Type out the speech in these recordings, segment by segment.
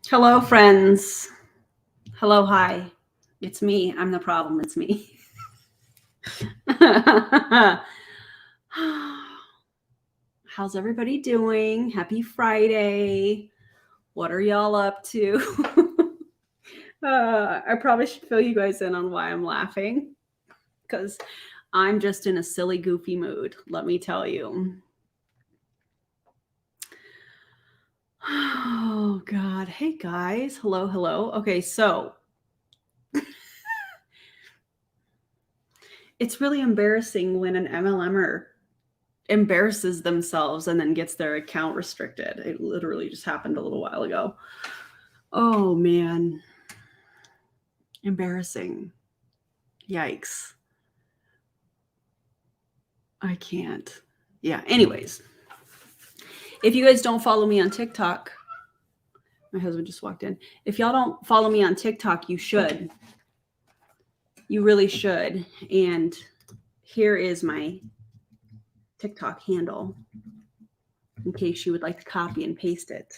Hello, friends. Hello, hi. It's me. I'm the problem. It's me. How's everybody doing? Happy Friday. What are y'all up to? I probably should fill you guys in on why I'm laughing because I'm just in a silly, goofy mood. Let me tell you. Oh, God. Hey, guys. Hello, hello. Okay, so it's really embarrassing when an MLMer embarrasses themselves and then gets their account restricted. It literally just happened a little while ago. Oh, man. Embarrassing. Yikes. I can't. Yeah. Anyways, if you guys don't follow me on TikTok, my husband just walked in. If y'all don't follow me on TikTok, you should. You really should. And here is my TikTok handle in case you would like to copy and paste it.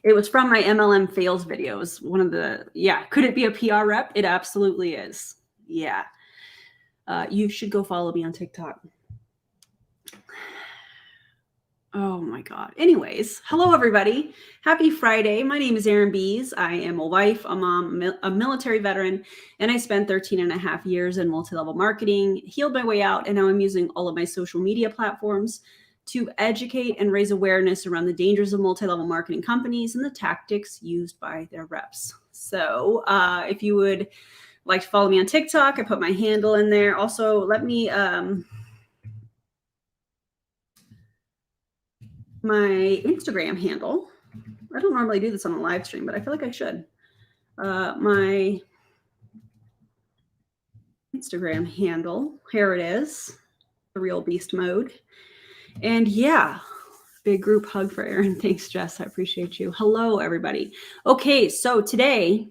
It was from my MLM fails videos. One of the, could it be a PR rep? It absolutely is. Yeah. You should go follow me on TikTok. Oh my God. Anyways, hello everybody. Happy Friday. My name is Erin Bees. I am a wife, a mom, a military veteran, and I spent 13 and a half years in multi-level marketing, healed my way out, and now I'm using all of my social media platforms to educate and raise awareness around the dangers of multi-level marketing companies and the tactics used by their reps. So if you would like to follow me on TikTok, I put my handle in there. Also, let me... my Instagram handle. I don't normally do this on a live stream, but I feel like I should. My Instagram handle, here it is, the real beast mode. And yeah, big group hug for Erin. Thanks, Jess. I appreciate you. Hello, everybody. Okay, so today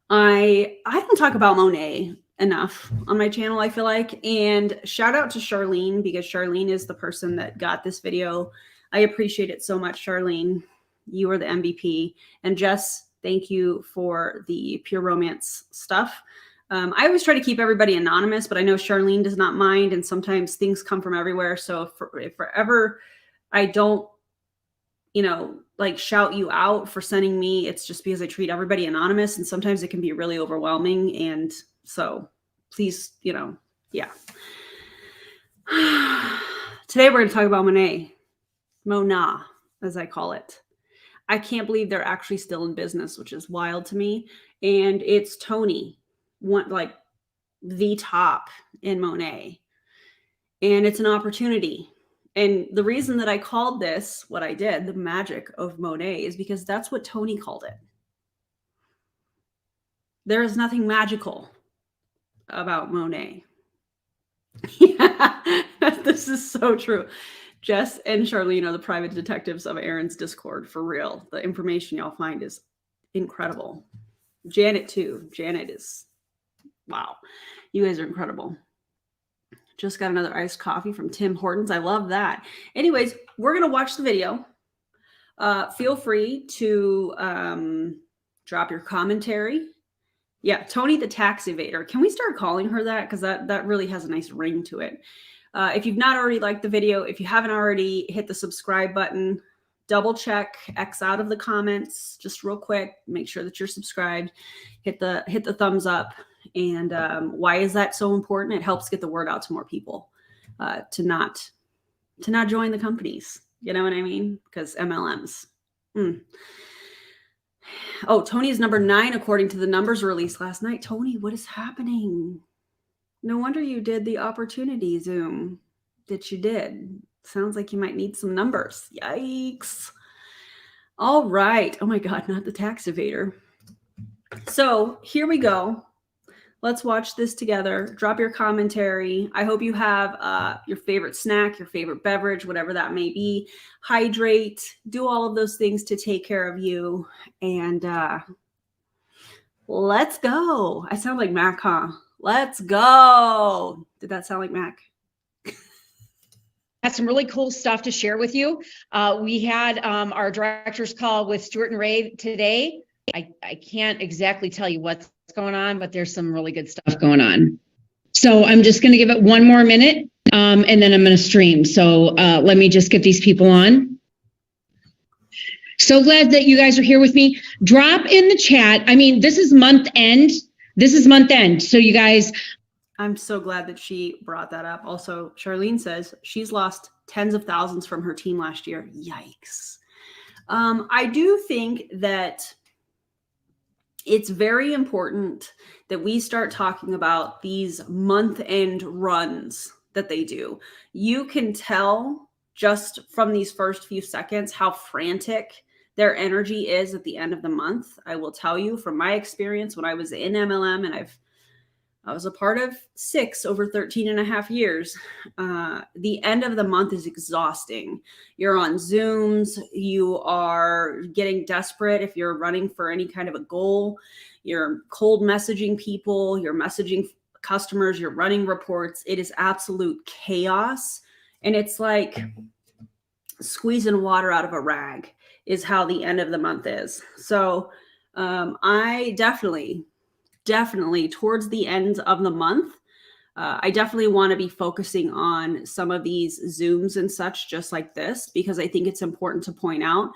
I don't talk about Monet enough on my channel, I feel like. And shout out to Charlene, because Charlene is the person that got this video. I appreciate it so much, Charlene. You are the MVP. And Jess, thank you for the pure romance stuff. I always try to keep everybody anonymous, but I know Charlene does not mind, and sometimes things come from everywhere. So if forever I don't, like shout you out for sending me, it's just because I treat everybody anonymous, and sometimes it can be really overwhelming. And so please, yeah. Today we're going to talk about Monat, as I call it. I can't believe they're actually still in business, which is wild to me. And it's Tony, like the top in Monet. And it's an opportunity. And the reason that I called this what I did, the Magic of Monat, is because that's what Tony called it. There is nothing magical about Monet. Yeah, this is so true. Jess and Charlene are the private detectives of Erin's Discord, for real. The information y'all find is incredible. Janet, too. Janet is, wow. You guys are incredible. Just got another iced coffee from Tim Hortons. I love that. Anyways, we're going to watch the video. Feel free to drop your commentary. Yeah, Tony the Tax Evader. Can we start calling her that? Because that really has a nice ring to it. If you've not already liked the video, if you haven't already hit the subscribe button, double check, X out of the comments, just real quick, make sure that you're subscribed, hit the thumbs up. And why is that so important? It helps get the word out to more people to not join the companies. You know what I mean? Because MLMs. Oh, Tony is number 9 according to the numbers released last night. Tony, what is happening? No wonder you did the opportunity Zoom that you did. Sounds like you might need some numbers. Yikes. All right. Oh my God, not the tax evader. So here we go. Let's watch this together. Drop your commentary. I hope you have your favorite snack, your favorite beverage, whatever that may be. Hydrate. Do all of those things to take care of you. And let's go. I sound like Mac, huh? Let's go. Did that sound like Mac? some really cool stuff to share with you. We had our director's call with Stuart and Ray today. I can't exactly tell you what's going on, but there's some really good stuff going on. So I'm just going to give it one more minute, and then I'm going to stream. So let me just get these people on. So glad that you guys are here with me. Drop in the chat. I mean, this is month end. This is month end. So you guys. I'm so glad that she brought that up. Also, Charlene says she's lost tens of thousands from her team last year. Yikes. I do think that it's very important that we start talking about these month-end runs that they do. You can tell just from these first few seconds how frantic their energy is at the end of the month. I will tell you from my experience when I was in MLM, and I was a part of 6 over 13 and a half years. The end of the month is exhausting. You're on Zooms. You are getting desperate if you're running for any kind of a goal. You're cold messaging people. You're messaging customers. You're running reports. It is absolute chaos. And it's like squeezing water out of a rag is how the end of the month is. So I definitely towards the end of the month, I definitely want to be focusing on some of these Zooms and such just like this, because I think it's important to point out.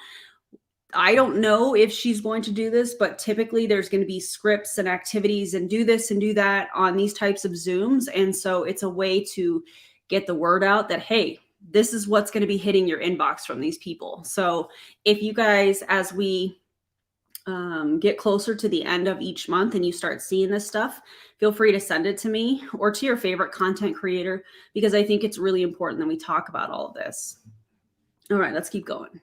I don't know if she's going to do this, but typically there's going to be scripts and activities and do this and do that on these types of Zooms. And so it's a way to get the word out that, hey, this is what's going to be hitting your inbox from these people. So if you guys, as we get closer to the end of each month and you start seeing this stuff, feel free to send it to me or to your favorite content creator, because I think it's really important that we talk about all of this. All right, let's keep going.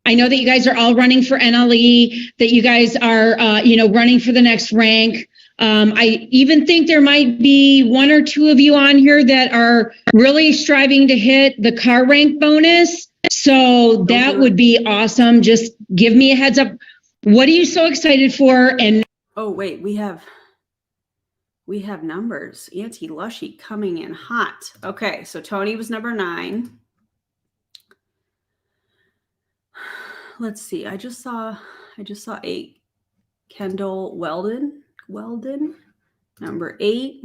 I know that you guys are all running for NLE, that you guys are, running for the next rank. I even think there might be 1 or 2 of you on here that are really striving to hit the car rank bonus. So that would be awesome. Just give me a heads up. What are you so excited for? And oh wait, we have numbers. Auntie Lushy coming in hot. Okay, so Tony was number 9. Let's see. I just saw 8. Kendall Weldon, number 8.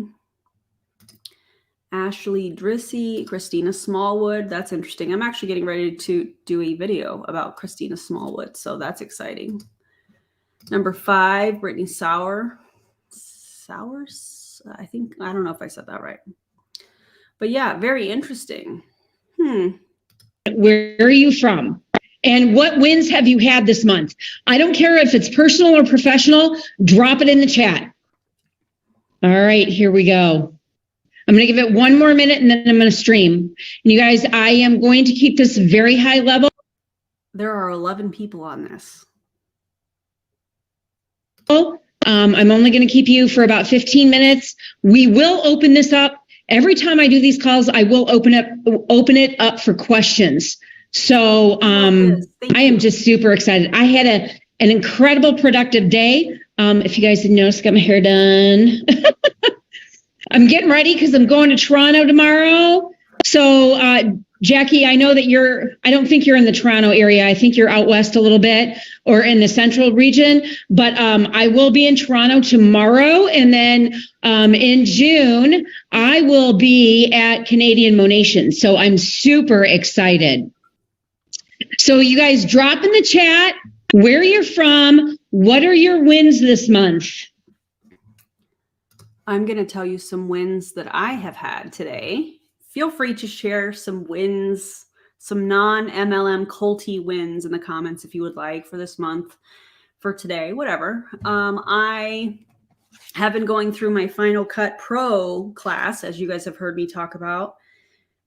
Ashley Drissy, Christina Smallwood. That's interesting. I'm actually getting ready to do a video about Christina Smallwood, so that's exciting. Number 5, Brittany Sowers. I don't know if I said that right. But yeah, very interesting. Where are you from? And what wins have you had this month? I don't care if it's personal or professional, drop it in the chat. All right, here we go. I'm going to give it 1 more minute and then I'm going to stream. And you guys, I am going to keep this very high level. There are 11 people on this. I'm only going to keep you for about 15 minutes. We will open this up. Every time I do these calls, I will open it up for questions. So I am just super excited. I had an incredible productive day. If you guys didn't notice, I got my hair done. I'm getting ready because I'm going to Toronto tomorrow. So Jackie, I know that I don't think you're in the Toronto area. I think you're out west a little bit or in the central region, but I will be in Toronto tomorrow. And then in June, I will be at Canadian Monation. So I'm super excited. So you guys drop in the chat where you're from. What are your wins this month? I'm going to tell you some wins that I have had today. Feel free to share some wins, some non-MLM culty wins in the comments if you would like for this month, for today, whatever. I have been going through my Final Cut Pro class, as you guys have heard me talk about,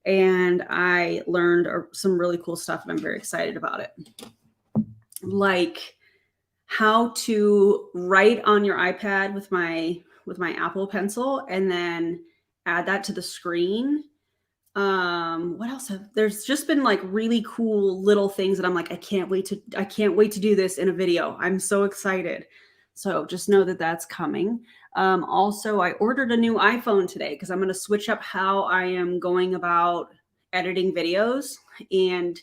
and I learned some really cool stuff, and I'm very excited about it. Like how to write on your iPad with my Apple Pencil and then add that to the screen. What else? There's just been like really cool little things that I'm like, I can't wait to do this in a video. I'm so excited. So just know that that's coming. Also, I ordered a new iPhone today because I'm going to switch up how I am going about editing videos, and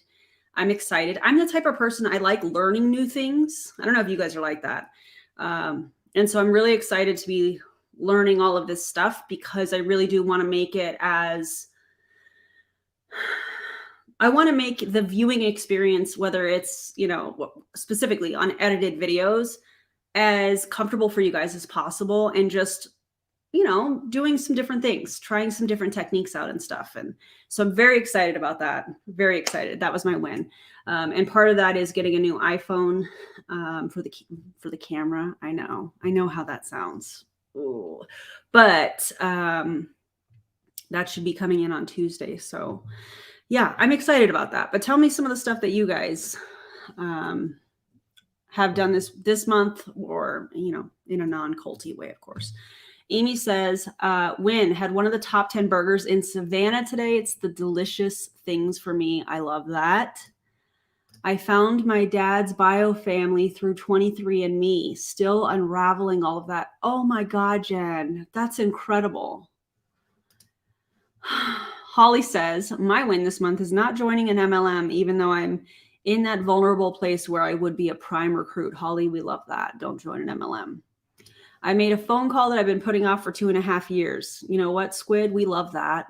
I'm excited. I'm the type of person, I like learning new things. I don't know if you guys are like that. And so I'm really excited to be learning all of this stuff, because I really do want to make it as, I want to make the viewing experience, whether it's, you know, specifically on edited videos, as comfortable for you guys as possible, and just, you know, doing some different things, trying some different techniques out and stuff. And so I'm very excited about that. Very excited. That was my win. And part of that is getting a new iPhone for the camera. I know how that sounds. Ooh. But that should be coming in on Tuesday. So yeah, I'm excited about that. But tell me some of the stuff that you guys have done this month, or, you know, in a non-culty way, of course. Amy says, Win, had one of the top 10 burgers in Savannah today. It's the delicious things for me. I love that. I found my dad's bio family through 23andMe, still unraveling all of that. Oh my God, Jen, that's incredible. Holly says, my win this month is not joining an MLM, even though I'm in that vulnerable place where I would be a prime recruit. Holly, we love that. Don't join an MLM. I made a phone call that I've been putting off for 2.5 years. You know what, Squid? We love that.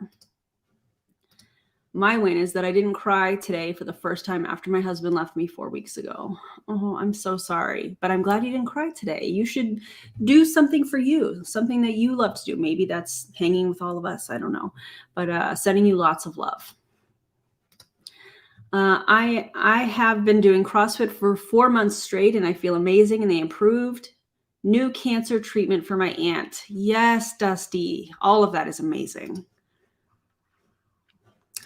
My win is that I didn't cry today for the first time after my husband left me 4 weeks ago. Oh, I'm so sorry, but I'm glad you didn't cry today. You should do something for you, something that you love to do. Maybe that's hanging with all of us. I don't know, but sending you lots of love. I have been doing CrossFit for 4 months straight, and I feel amazing, and they improved. New cancer treatment for my aunt. Yes, Dusty. All of that is amazing.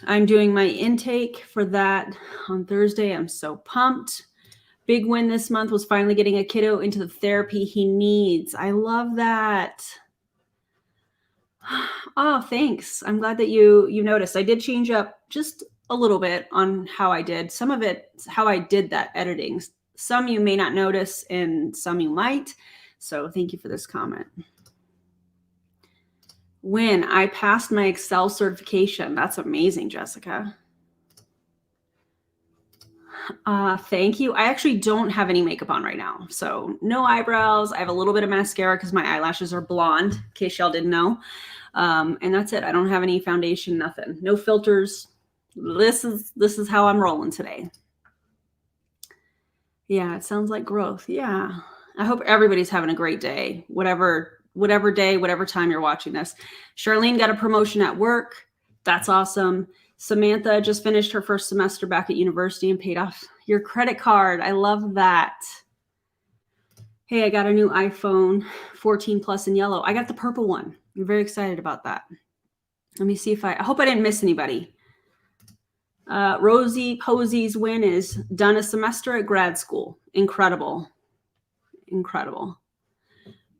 I'm doing my intake for that on Thursday. I'm so pumped. Big win this month was finally getting a kiddo into the therapy he needs. I love that. Oh, thanks. I'm glad that you noticed. I did change up just a little bit on how I did. Some of it, how I did that editing. Some you may not notice, and some you might. So thank you for this comment. When I passed my Excel certification. That's amazing, Jessica. Thank you. I actually don't have any makeup on right now. So no eyebrows. I have a little bit of mascara because my eyelashes are blonde, in case y'all didn't know. And that's it. I don't have any foundation, nothing. No filters. This is how I'm rolling today. Yeah, it sounds like growth. Yeah. I hope everybody's having a great day, whatever day, whatever time you're watching this. Charlene got a promotion at work. That's awesome. Samantha just finished her first semester back at university and paid off your credit card. I love that. Hey, I got a new iPhone 14 Plus in yellow. I got the purple one. I'm very excited about that. Let me see if I hope I didn't miss anybody. Rosie Posey's win is done a semester at grad school. Incredible. Incredible.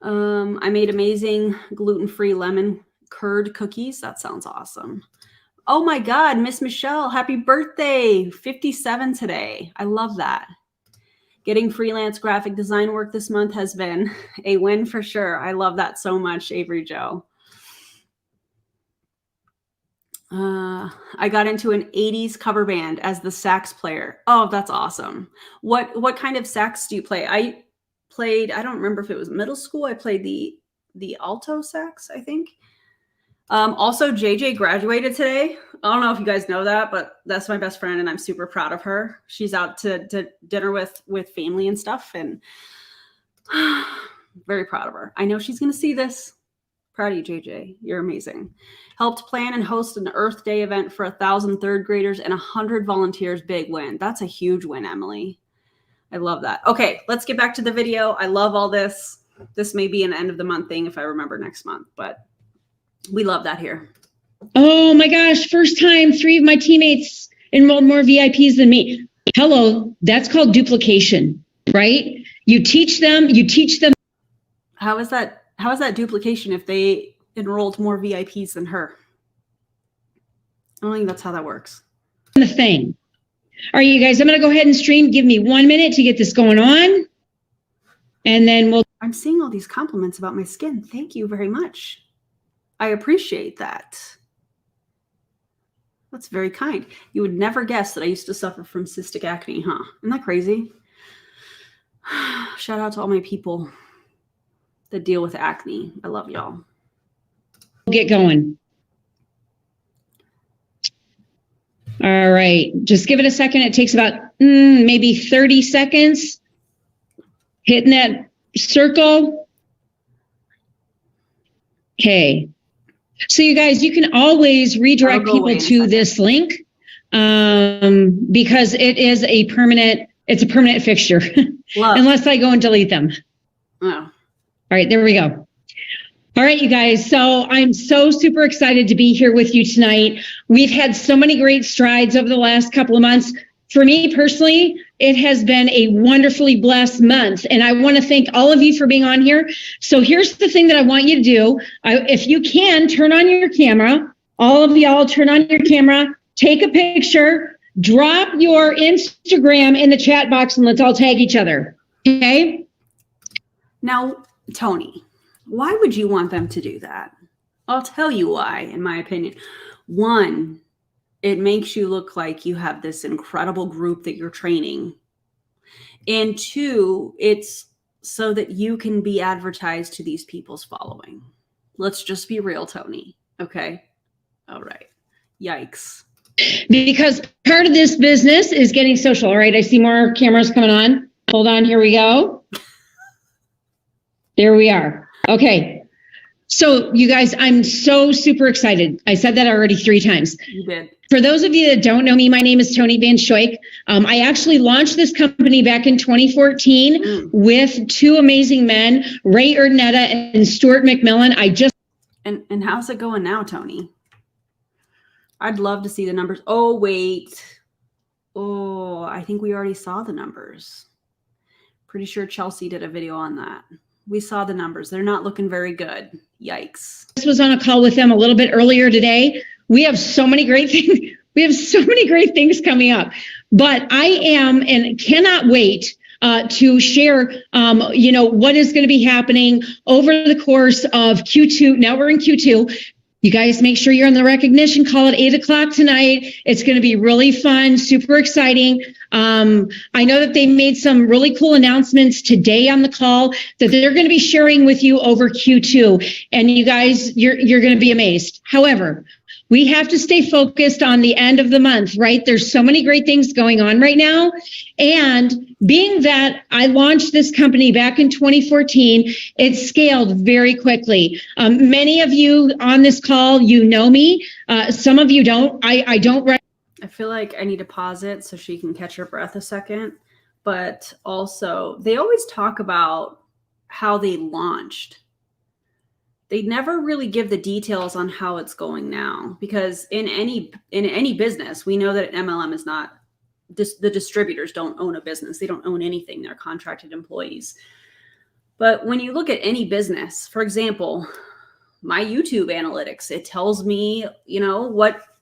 I made amazing gluten-free lemon curd cookies. That sounds awesome. Oh my God, Miss Michelle, happy birthday. 57 today. I love that. Getting freelance graphic design work this month has been a win for sure. I love that so much, Avery Joe. I got into an 80s cover band as the sax player. Oh, that's awesome. What kind of sax do you play? I don't remember if it was middle school. I played the alto sax, I think. Also, JJ graduated today. I don't know if you guys know that, but that's my best friend, and I'm super proud of her. She's out to dinner with family and stuff, and very proud of her. I know she's going to see this. Proud of you, JJ. You're amazing. Helped plan and host an Earth Day event for 1,000 third graders and 100 volunteers. Big win. That's a huge win, Emily. I love that. Okay, let's get back to the video. I love all this. This may be an end of the month thing if I remember next month, but we love that here. Oh my gosh, first time 3 of my teammates enrolled more VIPs than me. Hello, that's called duplication, right? You teach them. How is that duplication if they enrolled more VIPs than her? I don't think that's how that works. The thing. All right, you guys, I'm going to go ahead and stream. Give me 1 minute to get this going on. And then I'm seeing all these compliments about my skin. Thank you very much. I appreciate that. That's very kind. You would never guess that I used to suffer from cystic acne, huh? Isn't that crazy? Shout out to all my people that deal with acne. I love y'all. Get going. All right. Just give it a second. It takes about maybe 30 seconds. Hitting that circle. Okay. So you guys, you can always redirect people to this link because it is a permanent fixture unless I go and delete them. Oh. All right, there we go. All right, you guys. So I'm so super excited to be here with you tonight. We've had so many great strides over the last couple of months. For me personally, it has been a wonderfully blessed month, and I want to thank all of you for being on here. So here's the thing that I want you to do. If you can, turn on your camera. All of y'all turn on your camera, take a picture, drop your Instagram in the chat box, and let's all tag each other, okay? Now, Tony, why would you want them to do that? I'll tell you why, in my opinion. One, it makes you look like you have this incredible group that you're training. And two, it's so that you can be advertised to these people's following. Let's just be real, Tony. Okay. All right. Yikes. Because part of this business is getting social. All right. I see more cameras coming on. Hold on. Here we go. There we are. Okay. So you guys, I'm so super excited. I said that already 3 times. You did. For those of you that don't know me, my name is Tony Van Schoik. I actually launched this company back in 2014 with 2 amazing men, Ray Erdnetta and Stuart McMillan. And how's it going now, Tony? I'd love to see the numbers. Oh, wait. Oh, I think we already saw the numbers. Pretty sure Chelsea did a video on that. We saw the numbers. They're not looking very good. Yikes. I was on a call with them a little bit earlier today. We have so many great things. We have so many great things coming up. But I am and cannot wait to share, what is going to be happening over the course of Q2. Now we're in Q2. You guys make sure you're on the recognition call at 8:00 tonight. It's going to be really fun, super exciting. I know that they made some really cool announcements today on the call that they're going to be sharing with you over Q2. And you guys, you're going to be amazed. However, we have to stay focused on the end of the month, right? There's so many great things going on right now. And being that I launched this company back in 2014, it scaled very quickly. Many of you on this call, you know me. Some of you don't. I don't. I feel like I need to pause it so she can catch her breath a second. But also, they always talk about how they launched. They never really give the details on how it's going now, because in any business, we know that an MLM is not, the distributors don't own a business. They don't own anything. They're contracted employees. But when you look at any business, for example, my YouTube analytics, it tells me,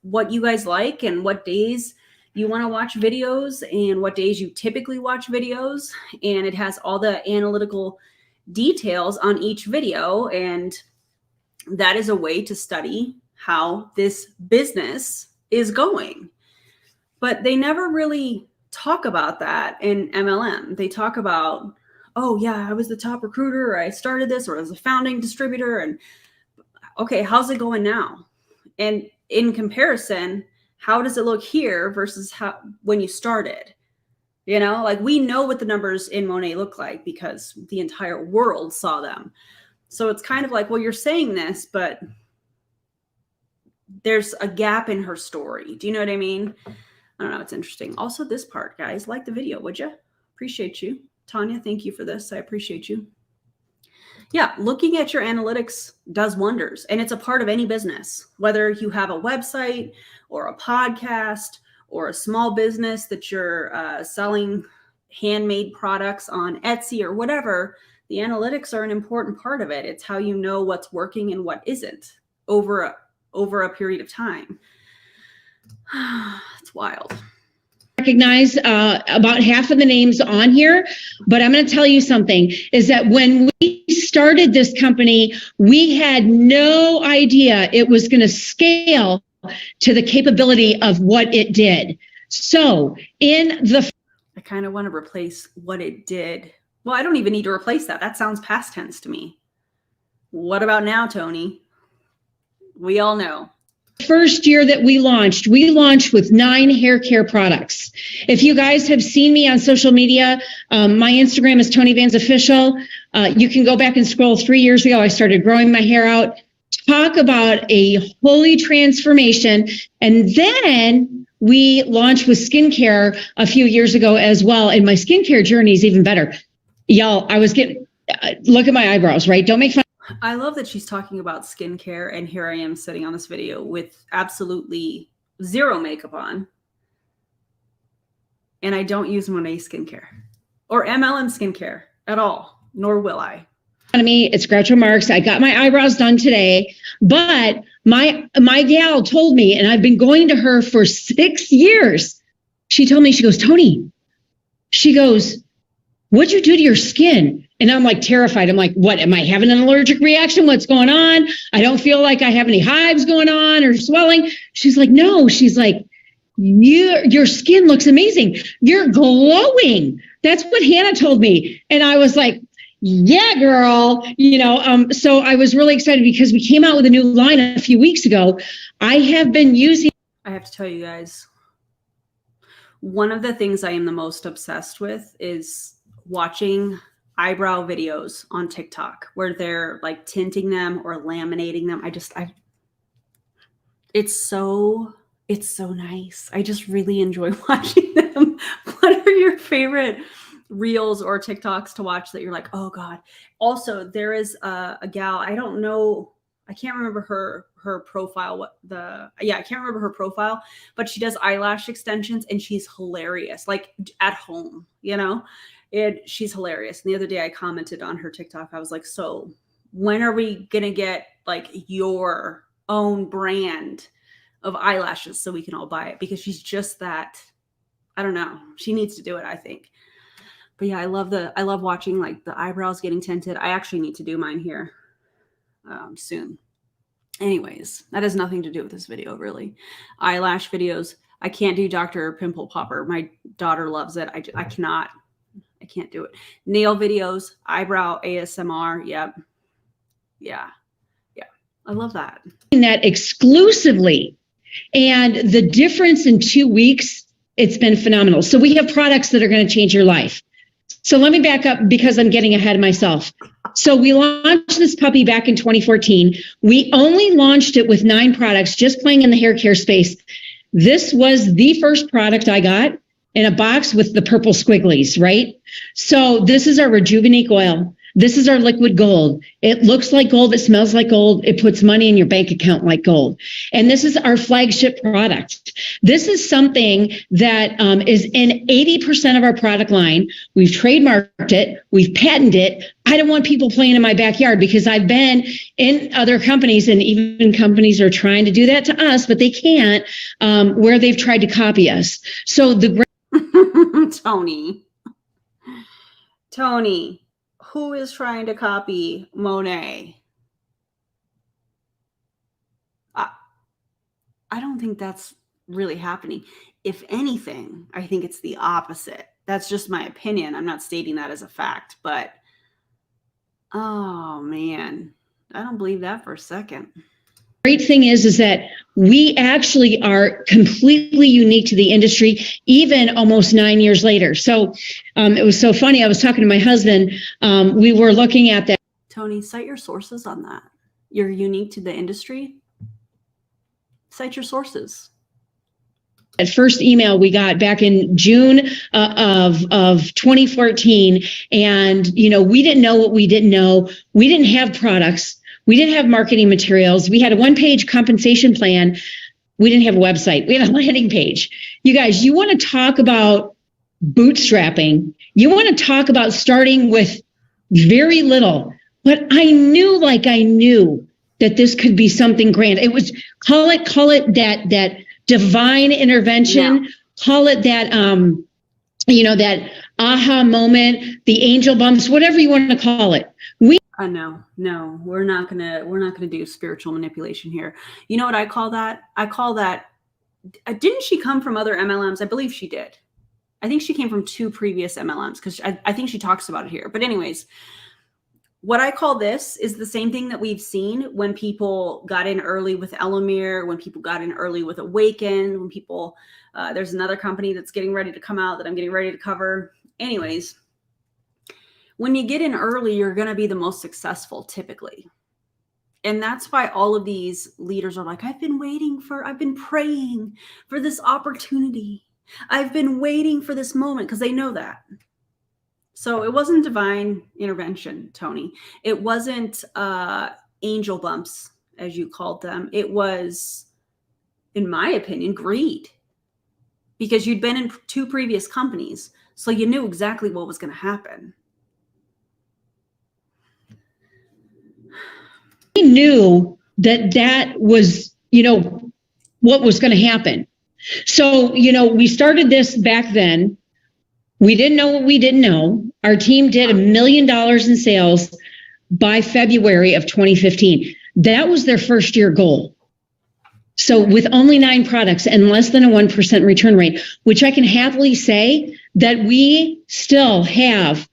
what you guys like and what days you want to watch videos and what days you typically watch videos. And it has all the analytical details on each video. And that is a way to study how this business is going. But they never really talk about that in MLM. They talk about, oh yeah, I was the top recruiter, or I started this, or I was a founding distributor. And okay, how's it going now? And in comparison, how does it look here versus how when you started? Like we know what the numbers in Monat look like because the entire world saw them. So it's kind of like, well, you're saying this, but there's a gap in her story. Do you know what I mean? I don't know. It's interesting. Also, this part, guys, like the video, would you? Appreciate you. Tanya, thank you for this. I appreciate you. Yeah, looking at your analytics does wonders. And it's a part of any business, whether you have a website or a podcast or a small business that you're selling handmade products on Etsy or whatever. The analytics are an important part of it. It's how you know what's working and what isn't over a period of time. It's wild. Recognize about half of the names on here, but I'm going to tell you something, is that when we started this company, we had no idea it was going to scale to the capability of what it did. So I kind of want to replace what it did. Well, I don't even need to replace that. That sounds past tense to me. What about now, Tony? We all know. first year that we launched with 9 hair care products. If you guys have seen me on social media, my Instagram is Tony Vans Official. You can go back and scroll 3 years ago. I started growing my hair out. Talk about a holy transformation. And then we launched with skincare a few years ago as well. And my skincare journey is even better. Y'all, I was getting, look at my eyebrows, right? Don't make fun. I love that she's talking about skincare, and here I am sitting on this video with absolutely zero makeup on. And I don't use Monat skincare or MLM skincare at all, nor will I. Me, it's Groucho Marx. I got my eyebrows done today, but my gal told me, and I've been going to her for 6 years. She told me, she goes, Tony, she goes, what'd you do to your skin? And I'm like terrified. I'm like, what? Am I having an allergic reaction? What's going on? I don't feel like I have any hives going on or swelling. She's like, no. She's like, your skin looks amazing. You're glowing. That's what Hannah told me. And I was like, yeah, girl. So I was really excited because we came out with a new line a few weeks ago. I have to tell you guys, one of the things I am the most obsessed with is watching eyebrow videos on TikTok where they're like tinting them or laminating them. It's so nice. I just really enjoy watching them. What are your favorite reels or TikToks to watch that you're like, oh God? Also, there is a gal, I don't know, I can't remember her profile, I can't remember her profile, but she does eyelash extensions and she's hilarious, like at home, and she's hilarious. And the other day I commented on her TikTok. I was like, so when are we going to get like your own brand of eyelashes so we can all buy it? Because she's just that, I don't know. She needs to do it, I think. But yeah, I love watching like the eyebrows getting tinted. I actually need to do mine here soon. Anyways, that has nothing to do with this video, really. Eyelash videos. I can't do Dr. Pimple Popper. My daughter loves it. I can't do it. Nail videos, eyebrow ASMR. Yep. Yeah. I love that. That exclusively. And the difference in 2 weeks, it's been phenomenal. So we have products that are going to change your life. So let me back up because I'm getting ahead of myself. So we launched this puppy back in 2014. We only launched it with 9 products, just playing in the hair care space. This was the first product I got in a box with the purple squigglies, right? So this is our Rejuvenate oil. This is our liquid gold. It looks like gold. It smells like gold. It puts money in your bank account like gold. And this is our flagship product. This is something that is in 80% of our product line. We've trademarked it. We've patented it. I don't want people playing in my backyard because I've been in other companies, and even companies are trying to do that to us, but they can't, where they've tried to copy us. So Tony, who is trying to copy Monat? I don't think that's really happening. If anything, I think it's the opposite. That's just my opinion. I'm not stating that as a fact, but oh man, I don't believe that for a second. Great thing is that we actually are completely unique to the industry, even almost 9 years later. So it was so funny. I was talking to my husband. We were looking at that. Tony, cite your sources on that. You're unique to the industry. Cite your sources. That first email we got back in June of 2014. And, we didn't know what we didn't know. We didn't have products. We didn't have marketing materials. We had a 1-page compensation plan. We didn't have a website. We had a landing page. You guys, you want to talk about bootstrapping. You want to talk about starting with very little. But I knew that this could be something grand. It was, call it that divine intervention. Yeah. Call it that, that aha moment, the angel bumps, whatever you want to call it. No, we're not gonna do spiritual manipulation here. You know what I call that? I call that. Didn't she come from other MLMs? I believe she did. I think she came from 2 previous MLMs because I think she talks about it here. But anyways, what I call this is the same thing that we've seen when people got in early with Elamir, when people got in early with Awaken, when people, there's another company that's getting ready to come out that I'm getting ready to cover. Anyways, when you get in early, you're going to be the most successful typically. And that's why all of these leaders are like, I've been praying for this opportunity. I've been waiting for this moment, because they know that. So it wasn't divine intervention, Tony. It wasn't angel bumps, as you called them. It was, in my opinion, greed. Because you'd been in 2 previous companies, so you knew exactly what was going to happen. We knew that was, what was going to happen. So, we started this back then. We didn't know what we didn't know. Our team did $1 million in sales by February of 2015. That was their first year goal. So with only 9 products and less than a 1% return rate, which I can happily say that we still have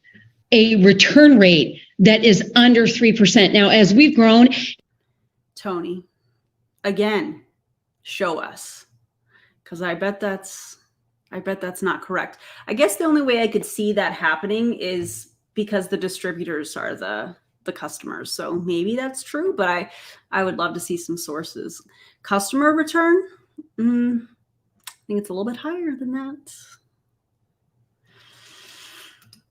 a return rate that is under 3%. Now, as we've grown. Tony, again, show us, because I bet that's not correct. I guess the only way I could see that happening is because the distributors are the customers. So maybe that's true, but I would love to see some sources. Customer return, I think it's a little bit higher than that.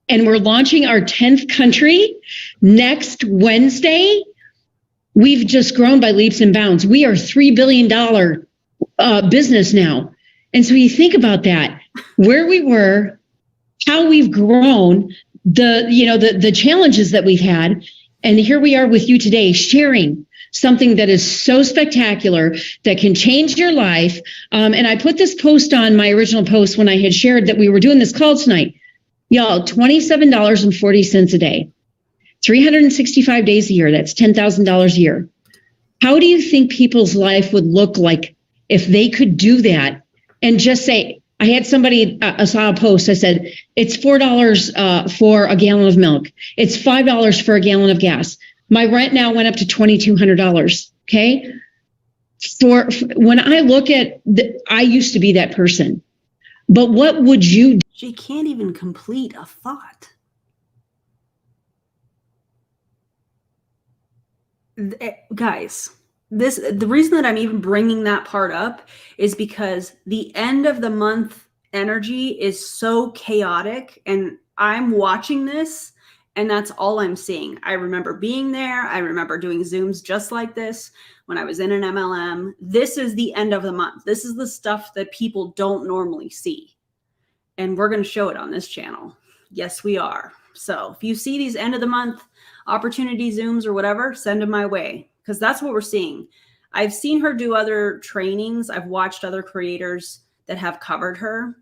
And we're launching our 10th country next Wednesday. We've just grown by leaps and bounds. We are $3 billion business now. And so you think about that, where we were, how we've grown, the challenges that we've had. And here we are with you today, sharing something that is so spectacular that can change your life. And I put this post on my original post when I had shared that we were doing this call tonight. Y'all, $27.40 a day, 365 days a year. That's $10,000 a year. How do you think people's life would look like if they could do that and just say, I had somebody, I saw a post, I said, it's $4 for a gallon of milk. It's $5 for a gallon of gas. My rent now went up to $2,200. Okay. For when I look at, I used to be that person, but what would you do? She can't even complete a thought. Guys, the reason that I'm even bringing that part up is because the end of the month energy is so chaotic, and I'm watching this and that's all I'm seeing. I remember being there. I remember doing Zooms just like this when I was in an MLM. This is the end of the month. This is the stuff that people don't normally see. And we're going to show it on this channel. Yes, we are. So if you see these end of the month opportunity Zooms or whatever, send them my way, because that's what we're seeing. I've seen her do other trainings. I've watched other creators that have covered her.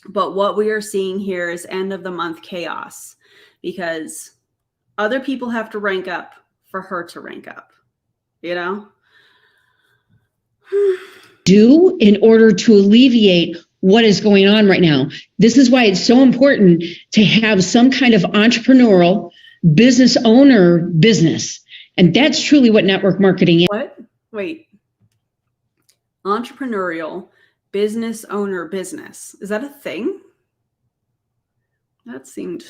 But what we are seeing here is end of the month chaos, because other people have to rank up for her to rank up, Do in order to alleviate what is going on right now. This is why it's so important to have some kind of entrepreneurial business owner business. And that's truly what network marketing is. What? Wait. Entrepreneurial business owner business. Is that a thing? That seemed...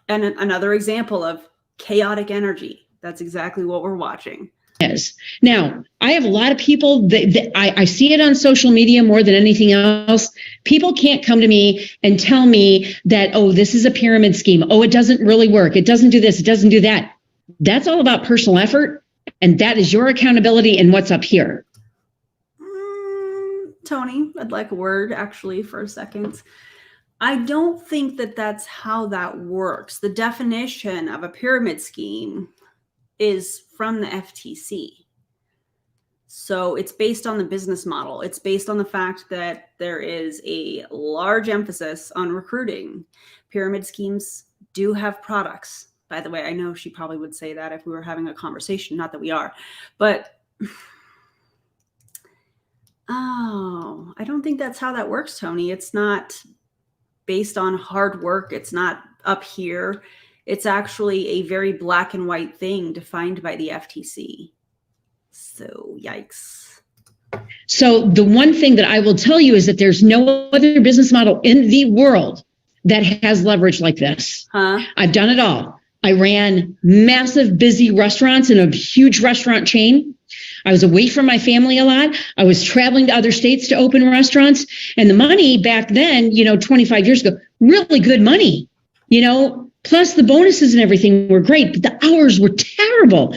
And another example of chaotic energy. That's exactly what we're watching. Is. Now, I have a lot of people that I see it on social media more than anything else. People can't come to me and tell me that, oh, this is a pyramid scheme. Oh, it doesn't really work. It doesn't do this. It doesn't do that. That's all about personal effort. And that is your accountability and what's up here. Tony, I'd like a word actually for a second. I don't think that that's how that works. The definition of a pyramid scheme is from the FTC. So it's based on the business model. It's based on the fact that there is a large emphasis on recruiting. Pyramid schemes do have products, by the way. I know she probably would say that if we were having a conversation, not that we are, but oh, I don't think that's how that works, Tony. It's not based on hard work. It's not up here. It's actually a very black and white thing defined by the FTC. So yikes. So the one thing that I will tell you is that there's no other business model in the world that has leverage like this. I've done it all. I ran massive, busy restaurants in a huge restaurant chain. I was away from my family a lot. I was traveling to other states to open restaurants. And the money back then, 25 years ago, really good money, plus the bonuses and everything were great, but the hours were terrible.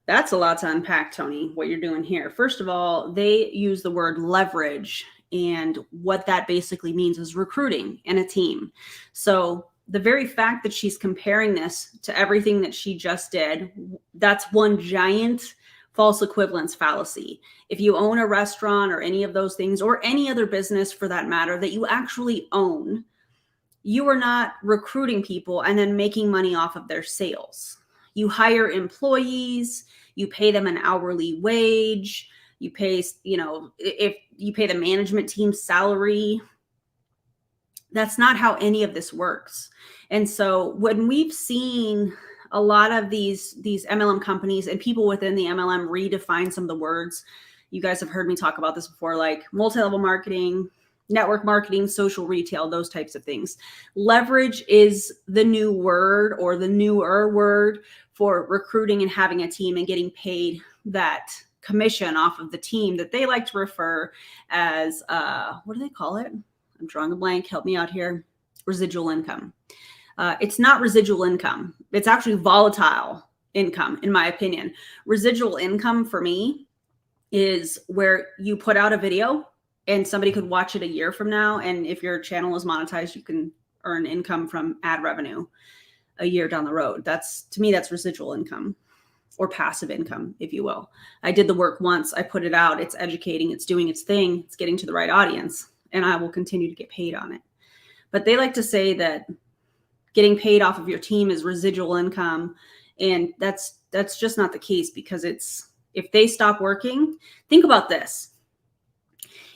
That's a lot to unpack, Tony, what you're doing here. First of all, they use the word leverage, and what that basically means is recruiting in a team. So the very fact that she's comparing this to everything that she just did, that's one giant false equivalence fallacy. If you own a restaurant or any of those things, or any other business for that matter that you actually own, you are not recruiting people and then making money off of their sales. You hire employees, you pay them an hourly wage, you pay, if you pay the management team salary. That's not how any of this works. And so when we've seen a lot of these MLM companies and people within the MLM redefine some of the words, you guys have heard me talk about this before, like multi-level marketing, network marketing, social retail, those types of things. Leverage is the new word, or the newer word, for recruiting and having a team and getting paid that commission off of the team that they like to refer as, what do they call it? I'm drawing a blank. Help me out here. Residual income. It's not residual income. It's actually volatile income, in my opinion. Residual income for me is where you put out a video and somebody could watch it a year from now. And if your channel is monetized, you can earn income from ad revenue a year down the road. To me, that's residual income, or passive income, if you will. I did the work once. I put it out. It's educating. It's doing its thing. It's getting to the right audience, and I will continue to get paid on it. But they like to say that getting paid off of your team is residual income. And that's just not the case, because if they stop working, think about this.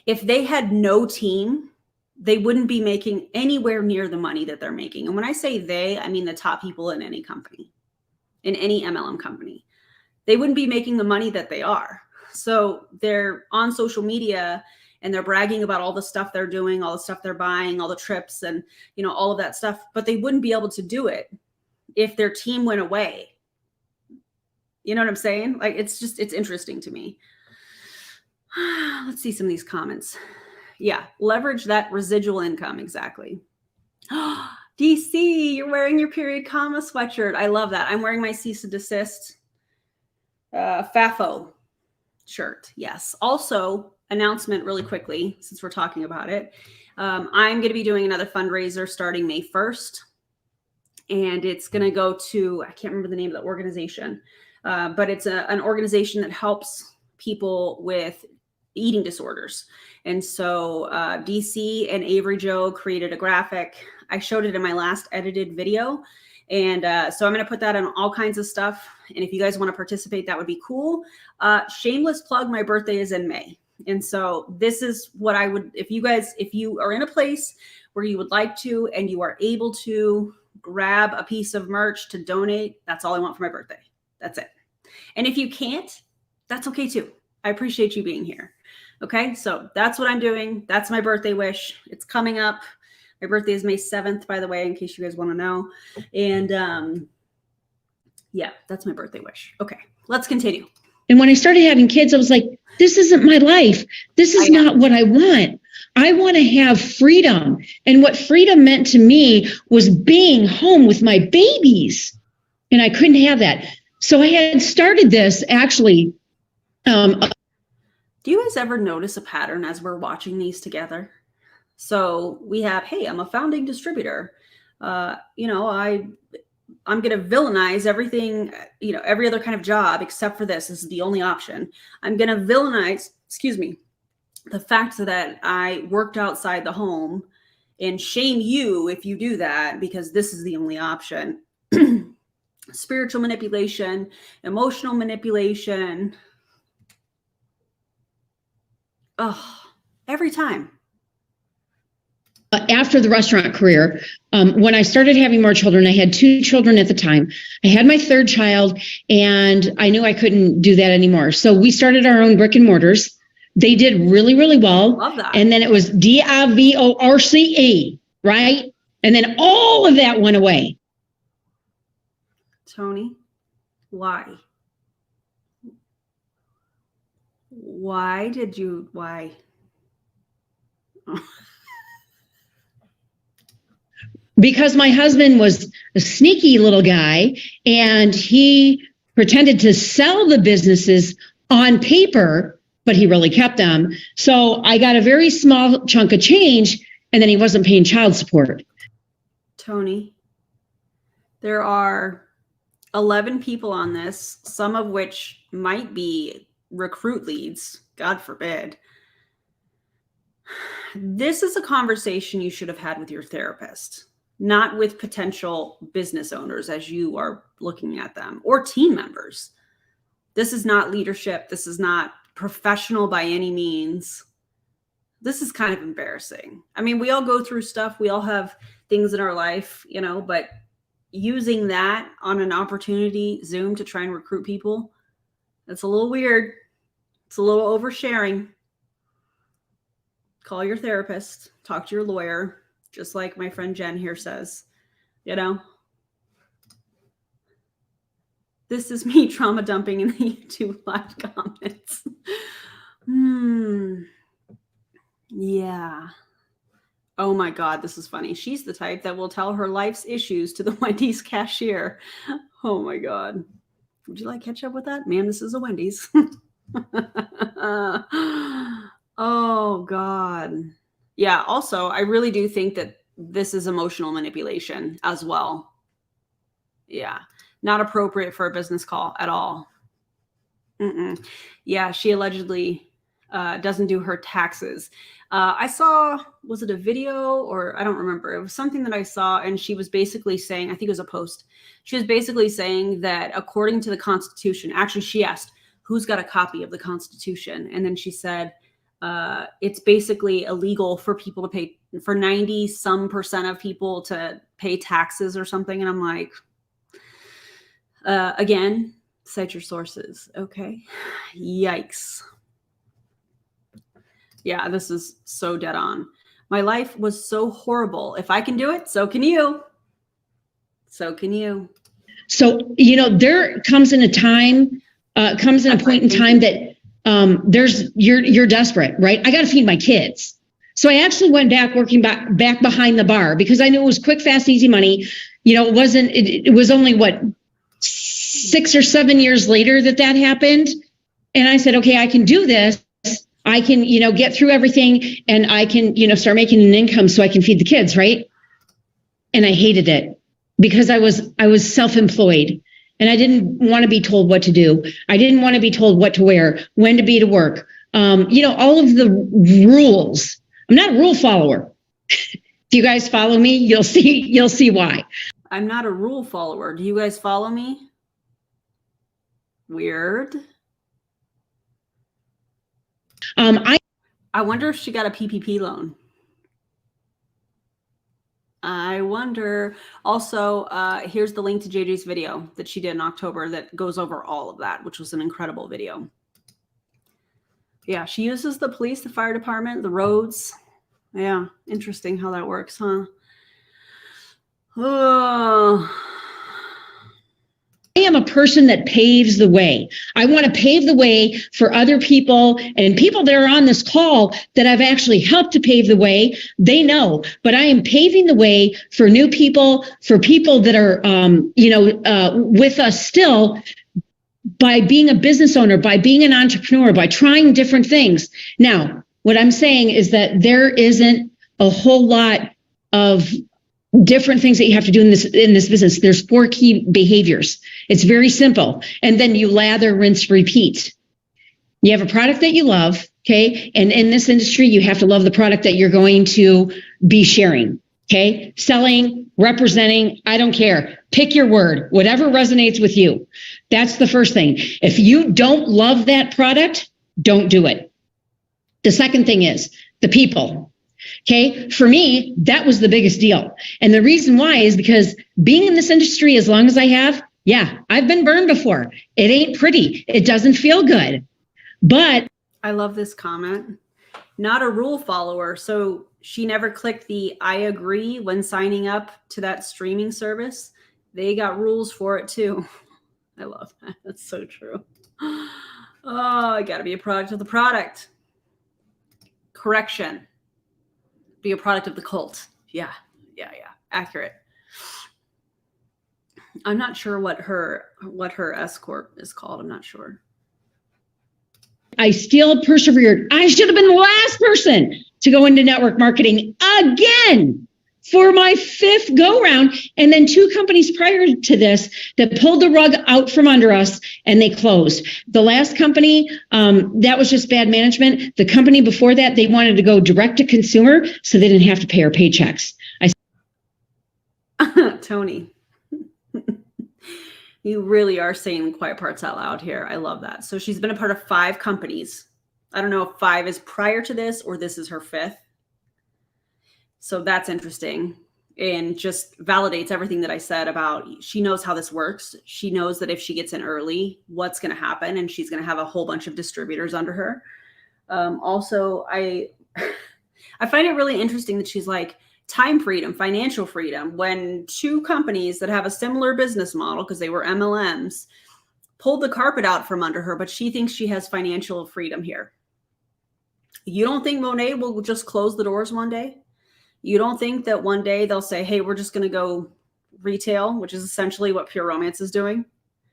If they had no team, they wouldn't be making anywhere near the money that they're making. And when I say they, I mean the top people in any company, in any MLM company. They wouldn't be making the money that they are. So they're on social media and they're bragging about all the stuff they're doing, all the stuff they're buying, all the trips, and all of that stuff. But they wouldn't be able to do it if their team went away. You know what I'm saying? Like, it's interesting to me. Let's see some of these comments. Yeah, leverage that residual income. Exactly. DC, you're wearing your period comma sweatshirt. I love that. I'm wearing my cease and desist FAFO shirt. Yes. Also, announcement really quickly, since we're talking about it. I'm going to be doing another fundraiser starting May 1st. And it's going to go to, I can't remember the name of the organization, but it's an organization that helps people with eating disorders. And so DC and Avery Joe created a graphic. I showed it in my last edited video. And so I'm going to put that on all kinds of stuff. And if you guys want to participate, that would be cool. Shameless plug, my birthday is in May. And so this is what I would, if you are in a place where you would like to, and you are able to grab a piece of merch to donate, that's all I want for my birthday. That's it. And if you can't, that's okay too. I appreciate you being here. Okay, so that's what I'm doing. That's my birthday wish. It's coming up. My birthday is May 7th, by the way, in case you guys want to know. And yeah, that's my birthday wish. Okay, let's continue. And when I started having kids, I was like, this isn't my life. This is not what I want. I want to have freedom. And what freedom meant to me was being home with my babies. And I couldn't have that. So I had started this actually. Do you guys ever notice a pattern as we're watching these together? So we have, hey, I'm a founding distributor. I'm going to villainize everything, every other kind of job except for this. This is the only option. I'm going to villainize, the fact that I worked outside the home and shame you if you do that, because this is the only option. Spiritual manipulation, emotional manipulation. Oh, every time. After the restaurant career, when I started having more children, I had 2 children at the time. I had my 3rd child, and I knew I couldn't do that anymore. So we started our own brick and mortars. They did really, really well. Love that. And then it was DIVORCE, right? And then all of that went away. Tony, why? Why? Because my husband was a sneaky little guy, and he pretended to sell the businesses on paper, but he really kept them. So I got a very small chunk of change, and then he wasn't paying child support. Tony, there are 11 people on this, some of which might be recruit leads, God forbid. This is a conversation you should have had with your therapist, not with potential business owners as you are looking at them, or team members. This is not leadership. This is not professional by any means. This is kind of embarrassing. I mean, we all go through stuff. We all have things in our life, you know, but using that on an opportunity Zoom to try and recruit people, that's a little weird. It's a little oversharing. Call your therapist, talk to your lawyer. Just like my friend Jen here says, you know, this is me trauma dumping in the YouTube live comments. Yeah. Oh my God, this is funny. She's the type that will tell her life's issues to the Wendy's cashier. Oh my God. Would you like ketchup with that? Ma'am, this is a Wendy's. Oh God. Yeah, also, I really do think that this is emotional manipulation as well. Yeah, not appropriate for a business call at all. Yeah, she allegedly doesn't do her taxes. I saw, was it a video or I don't remember. It was something that I saw, and she was basically saying, I think it was a post. She was basically saying that according to the Constitution, actually she asked, who's got a copy of the Constitution? And then she said, it's basically illegal for people to pay, for 90% of people to pay taxes or something. And I'm like, again, cite your sources. Okay. Yikes. Yeah, this is so dead on. My life was so horrible. If I can do it, so can you. So can you. So, you know, there comes in a time, a point in time that you're desperate, right? I got to feed my kids. So I actually went back working back behind the bar because I knew it was quick, fast, easy money. You know, it was only what, 6 or 7 years later that happened. And I said, okay, I can do this. I can, you know, get through everything, and I can, you know, start making an income so I can feed the kids. Right. And I hated it because I was self-employed. And I didn't want to be told what to do. I didn't want to be told what to wear, when to be to work. You know, all of the rules. I'm not a rule follower. If you guys follow me, you'll see why. I'm not a rule follower. Do you guys follow me? Weird. I wonder if she got a PPP loan. I wonder. Also, here's the link to JJ's video that she did in October that goes over all of that, which was an incredible video. Yeah, she uses the police, the fire department, the roads. Yeah, interesting how that works, huh? Oh. I am a person that paves the way. I want to pave the way for other people, and people that are on this call that I've actually helped to pave the way, they know, but I am paving the way for new people, for people that are, with us still, by being a business owner, by being an entrepreneur, by trying different things. Now, what I'm saying is that there isn't a whole lot of different things that you have to do in this business. There's 4 key behaviors. It's very simple. And then you lather, rinse, repeat. You have a product that you love. Okay. And in this industry, you have to love the product that you're going to be sharing. Okay. Selling, representing, I don't care. Pick your word, whatever resonates with you. That's the first thing. If you don't love that product, don't do it. The second thing is the people. Okay. For me, that was the biggest deal. And the reason why is because being in this industry as long as I have, yeah, I've been burned before. It ain't pretty. It doesn't feel good. But I love this comment. Not a rule follower. So she never clicked the I agree when signing up to that streaming service. They got rules for it too. I love that. That's so true. Oh, I got to be a product of the product. Correction. Be a product of the cult. Yeah. Accurate. I'm not sure what her S corp is called. I'm not sure. I still persevered. I should have been the last person to go into network marketing again for my 5th go round. And then 2 companies prior to this that pulled the rug out from under us and they closed. The last company, that was just bad management. The company before that, they wanted to go direct to consumer so they didn't have to pay our paychecks. Tony, you really are saying quiet parts out loud here. I love that. So she's been a part of 5 companies. I don't know if 5 is prior to this or this is her 5th. So that's interesting and just validates everything that I said about she knows how this works. She knows that if she gets in early, what's going to happen, and she's going to have a whole bunch of distributors under her. Also, I find it really interesting that she's like, time freedom, financial freedom, when 2 companies that have a similar business model, because they were MLMs, pulled the carpet out from under her, but she thinks she has financial freedom here. You don't think Monet will just close the doors one day? You don't think that one day they'll say, hey, we're just going to go retail, which is essentially what Pure Romance is doing,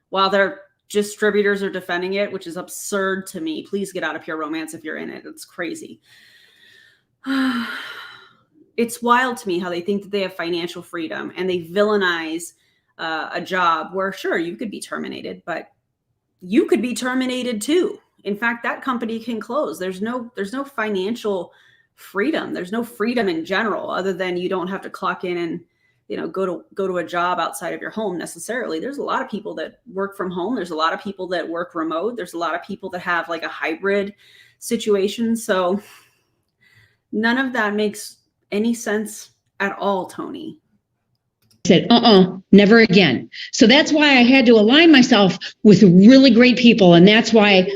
while their distributors are defending it, which is absurd to me. Please get out of Pure Romance if you're in it. It's crazy. It's wild to me how they think that they have financial freedom and they villainize a job where, sure, you could be terminated, but you could be terminated too. In fact, that company can close. There's no financial freedom. There's no freedom in general, other than you don't have to clock in and go to a job outside of your home necessarily. There's a lot of people that work from home. There's a lot of people that work remote. There's a lot of people that have like a hybrid situation. So none of that makes any sense at all, Tony. Said, never again. So that's why I had to align myself with really great people. And that's why,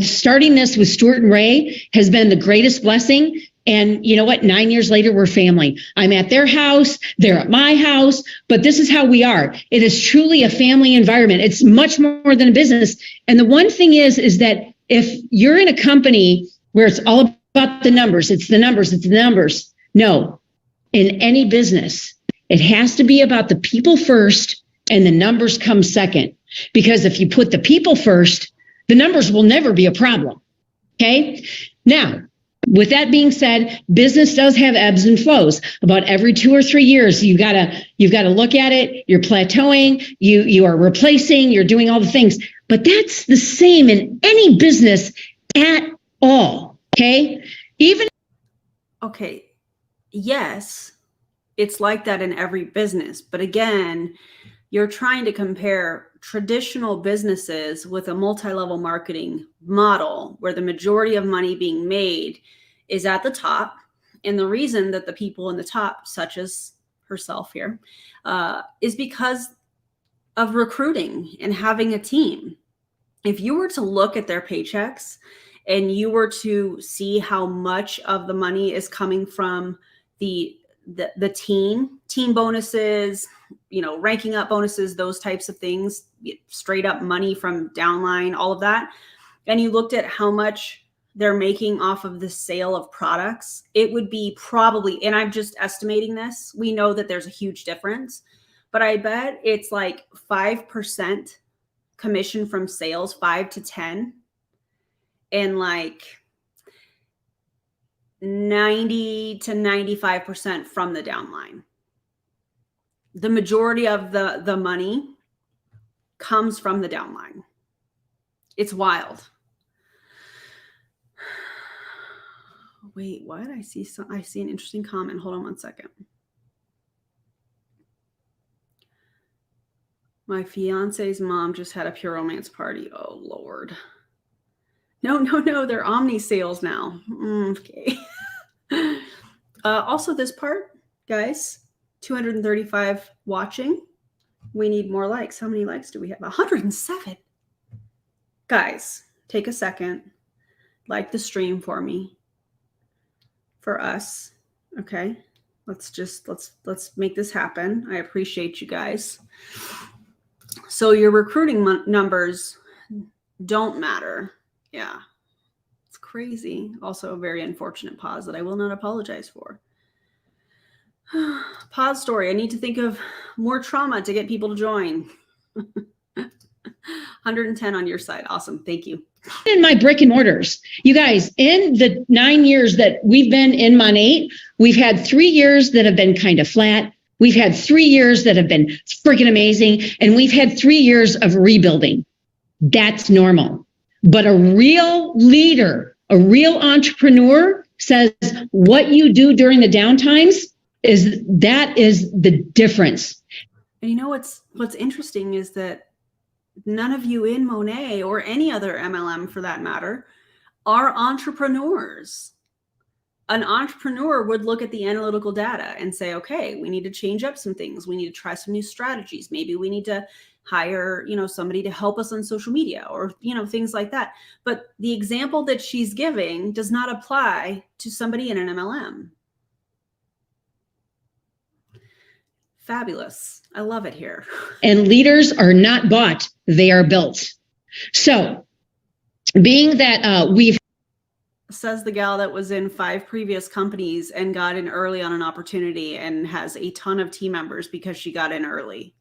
starting this with Stuart and Ray has been the greatest blessing. And you know what? 9 years later, we're family. I'm at their house. They're at my house. But this is how we are. It is truly a family environment. It's much more than a business. And the one thing is that if you're in a company where it's all about the numbers, it's the numbers. No, in any business, it has to be about the people first and the numbers come second. Because if you put the people first, the numbers will never be a problem. Okay. Now, with that being said, business does have ebbs and flows. About every 2 or 3 years, you've got to look at it. You're plateauing, you are replacing, you're doing all the things. But that's the same in any business at all. Okay. Okay. Yes, it's like that in every business. But again, you're trying to compare traditional businesses with a multi-level marketing model where the majority of money being made is at the top. And the reason that the people in the top, such as herself here, is because of recruiting and having a team. If you were to look at their paychecks and you were to see how much of the money is coming from the team bonuses, ranking up bonuses, those types of things, straight up money from downline, all of that. And you looked at how much they're making off of the sale of products, it would be probably, and I'm just estimating this, we know that there's a huge difference, but I bet it's like 5% commission from sales, 5 to 10, and like 90 to 95% from the downline. The majority of the money comes from the downline. It's wild. Wait, what? I see an interesting comment. Hold on one second. My fiance's mom just had a pure romance party. Oh, Lord. No. They're Omni sales now. Okay. Also, this part, guys, 235 watching. We need more likes. How many likes do we have? 107. Guys, take a second. Like the stream for me. For us. Okay. Let's make this happen. I appreciate you guys. So your recruiting numbers don't matter. Yeah. It's crazy. Also a very unfortunate pause that I will not apologize for. Pause story. I need to think of more trauma to get people to join. 110 on your side. Awesome. Thank you. In my brick and mortars, you guys, in the 9 years that we've been in Monat, we've had 3 years that have been kind of flat. We've had 3 years that have been freaking amazing. And we've had 3 years of rebuilding. That's normal. But a real leader, a real entrepreneur says what you do during the downtimes is the difference. And you know what's interesting is that none of you in Monat or any other MLM for that matter are entrepreneurs. An entrepreneur would look at the analytical data and say, okay, we need to change up some things. We need to try some new strategies. Maybe we need to hire, somebody to help us on social media or, things like that. But the example that she's giving does not apply to somebody in an MLM. Fabulous. I love it here. And leaders are not bought, they are built. So being that we've says the gal that was in 5 previous companies and got in early on an opportunity and has a ton of team members because she got in early.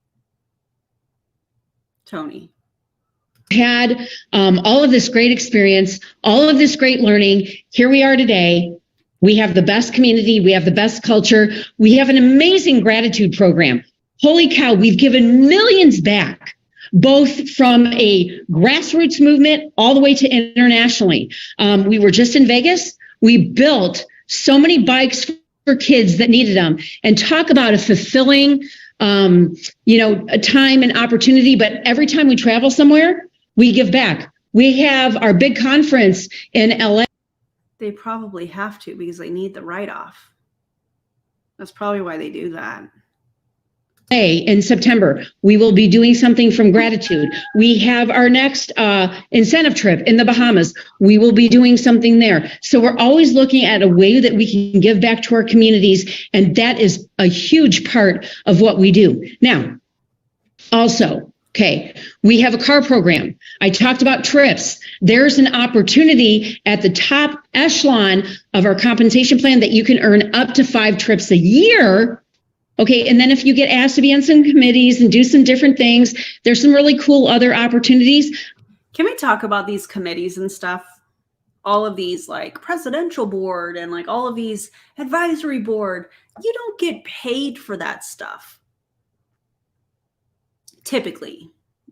Tony. Had all of this great experience, all of this great learning. Here we are today. We have the best community. We have the best culture. We have an amazing gratitude program. Holy cow, we've given millions back, both from a grassroots movement all the way to internationally. We were just in Vegas. We built so many bikes for kids that needed them, and talk about a fulfilling, a time and opportunity. But every time we travel somewhere, we give back. We have our big conference in LA. They probably have to because they need the write-off. That's probably why they do that. In September, we will be doing something from gratitude. We have our next incentive trip in the Bahamas. We will be doing something there. So we're always looking at a way that we can give back to our communities. And that is a huge part of what we do. Now, also, okay, we have a car program. I talked about trips. There's an opportunity at the top echelon of our compensation plan that you can earn up to 5 trips a year. Okay, and then if you get asked to be on some committees and do some different things, there's some really cool other opportunities. Can we talk about these committees and stuff? All of these like presidential board and like all of these advisory board, you don't get paid for that stuff. Typically,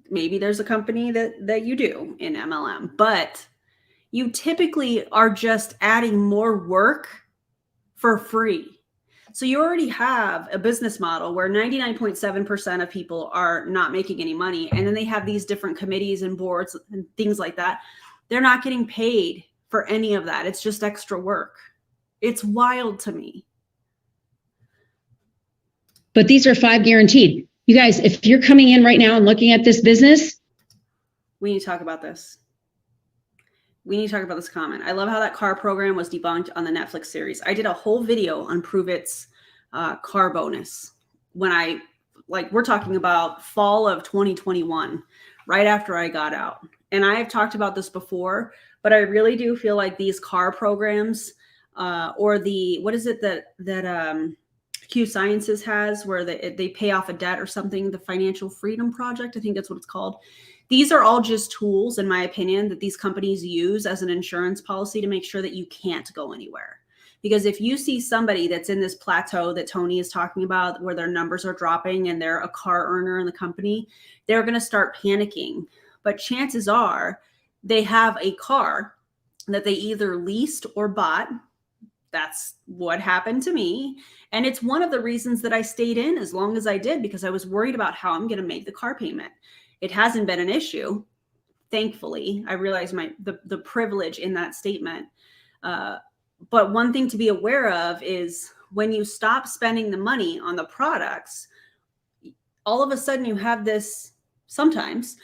maybe there's a company that you do in MLM, but you typically are just adding more work for free. So you already have a business model where 99.7% of people are not making any money. And then they have these different committees and boards and things like that. They're not getting paid for any of that. It's just extra work. It's wild to me. But these are 5 guaranteed. You guys, if you're coming in right now and looking at this business, we need to talk about this. We need to talk about this comment. I love how that car program was debunked on the Netflix series. I did a whole video on Prove It's car bonus when we're talking about fall of 2021, right after I got out. And I have talked about this before, but I really do feel like these car programs or what is it that Q Sciences has where they pay off a debt or something, the Financial Freedom Project, I think that's what it's called. These are all just tools, in my opinion, that these companies use as an insurance policy to make sure that you can't go anywhere. Because if you see somebody that's in this plateau that Tony is talking about, where their numbers are dropping and they're a car earner in the company, they're going to start panicking. But chances are they have a car that they either leased or bought that's what happened to me. And it's one of the reasons that I stayed in as long as I did, because I was worried about how I'm going to make the car payment. It hasn't been an issue. Thankfully, I realize the privilege in that statement. But one thing to be aware of is when you stop spending the money on the products, all of a sudden you have this, sometimes,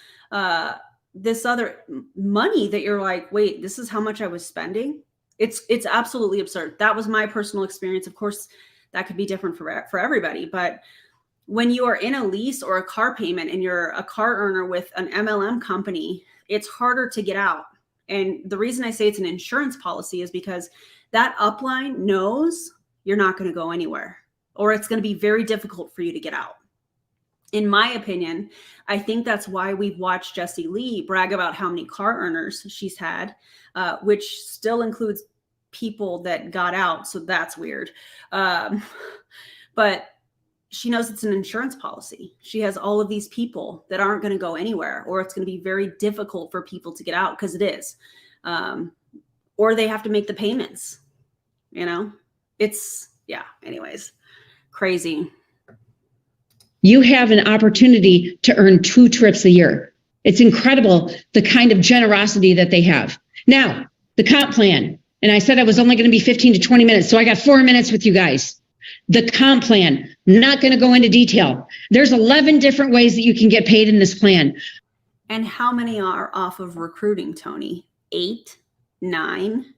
this other money that you're like, wait, this is how much I was spending. It's absolutely absurd. That was my personal experience. Of course, that could be different for everybody. But when you are in a lease or a car payment and you're a car earner with an MLM company, it's harder to get out. And the reason I say it's an insurance policy is because that upline knows you're not going to go anywhere, or it's going to be very difficult for you to get out. In my opinion, I think that's why we've watched Jessie Lee brag about how many car earners she's had, which still includes people that got out. So that's weird. But she knows it's an insurance policy. She has all of these people that aren't going to go anywhere, or it's going to be very difficult for people to get out, because it is. Or they have to make the payments, anyways, crazy. You have an opportunity to earn 2 trips a year. It's incredible the kind of generosity that they have. Now, the comp plan, and I said I was only going to be 15 to 20 minutes, so I got 4 minutes with you guys. The comp plan, not going to go into detail. There's 11 different ways that you can get paid in this plan. And how many are off of recruiting, Tony? 8, 9?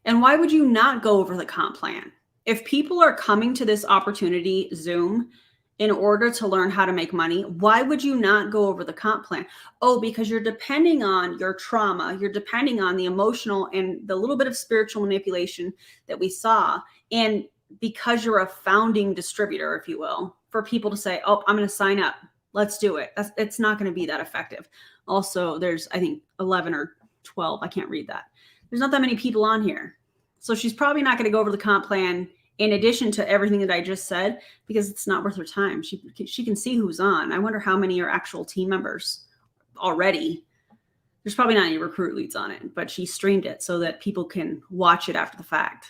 And why would you not go over the comp plan? If people are coming to this opportunity, Zoom, in order to learn how to make money, why would you not go over the comp plan? Oh, because you're depending on your trauma. You're depending on the emotional and the little bit of spiritual manipulation that we saw. And because you're a founding distributor, if you will, for people to say, oh, I'm going to sign up. Let's do it. It's not going to be that effective. Also, there's, I think, 11 or 12. I can't read that. There's not that many people on here. So she's probably not going to go over the comp plan in addition to everything that I just said, because it's not worth her time. She can see who's on. I wonder how many are actual team members already. There's probably not any recruit leads on it, but she streamed it so that people can watch it after the fact.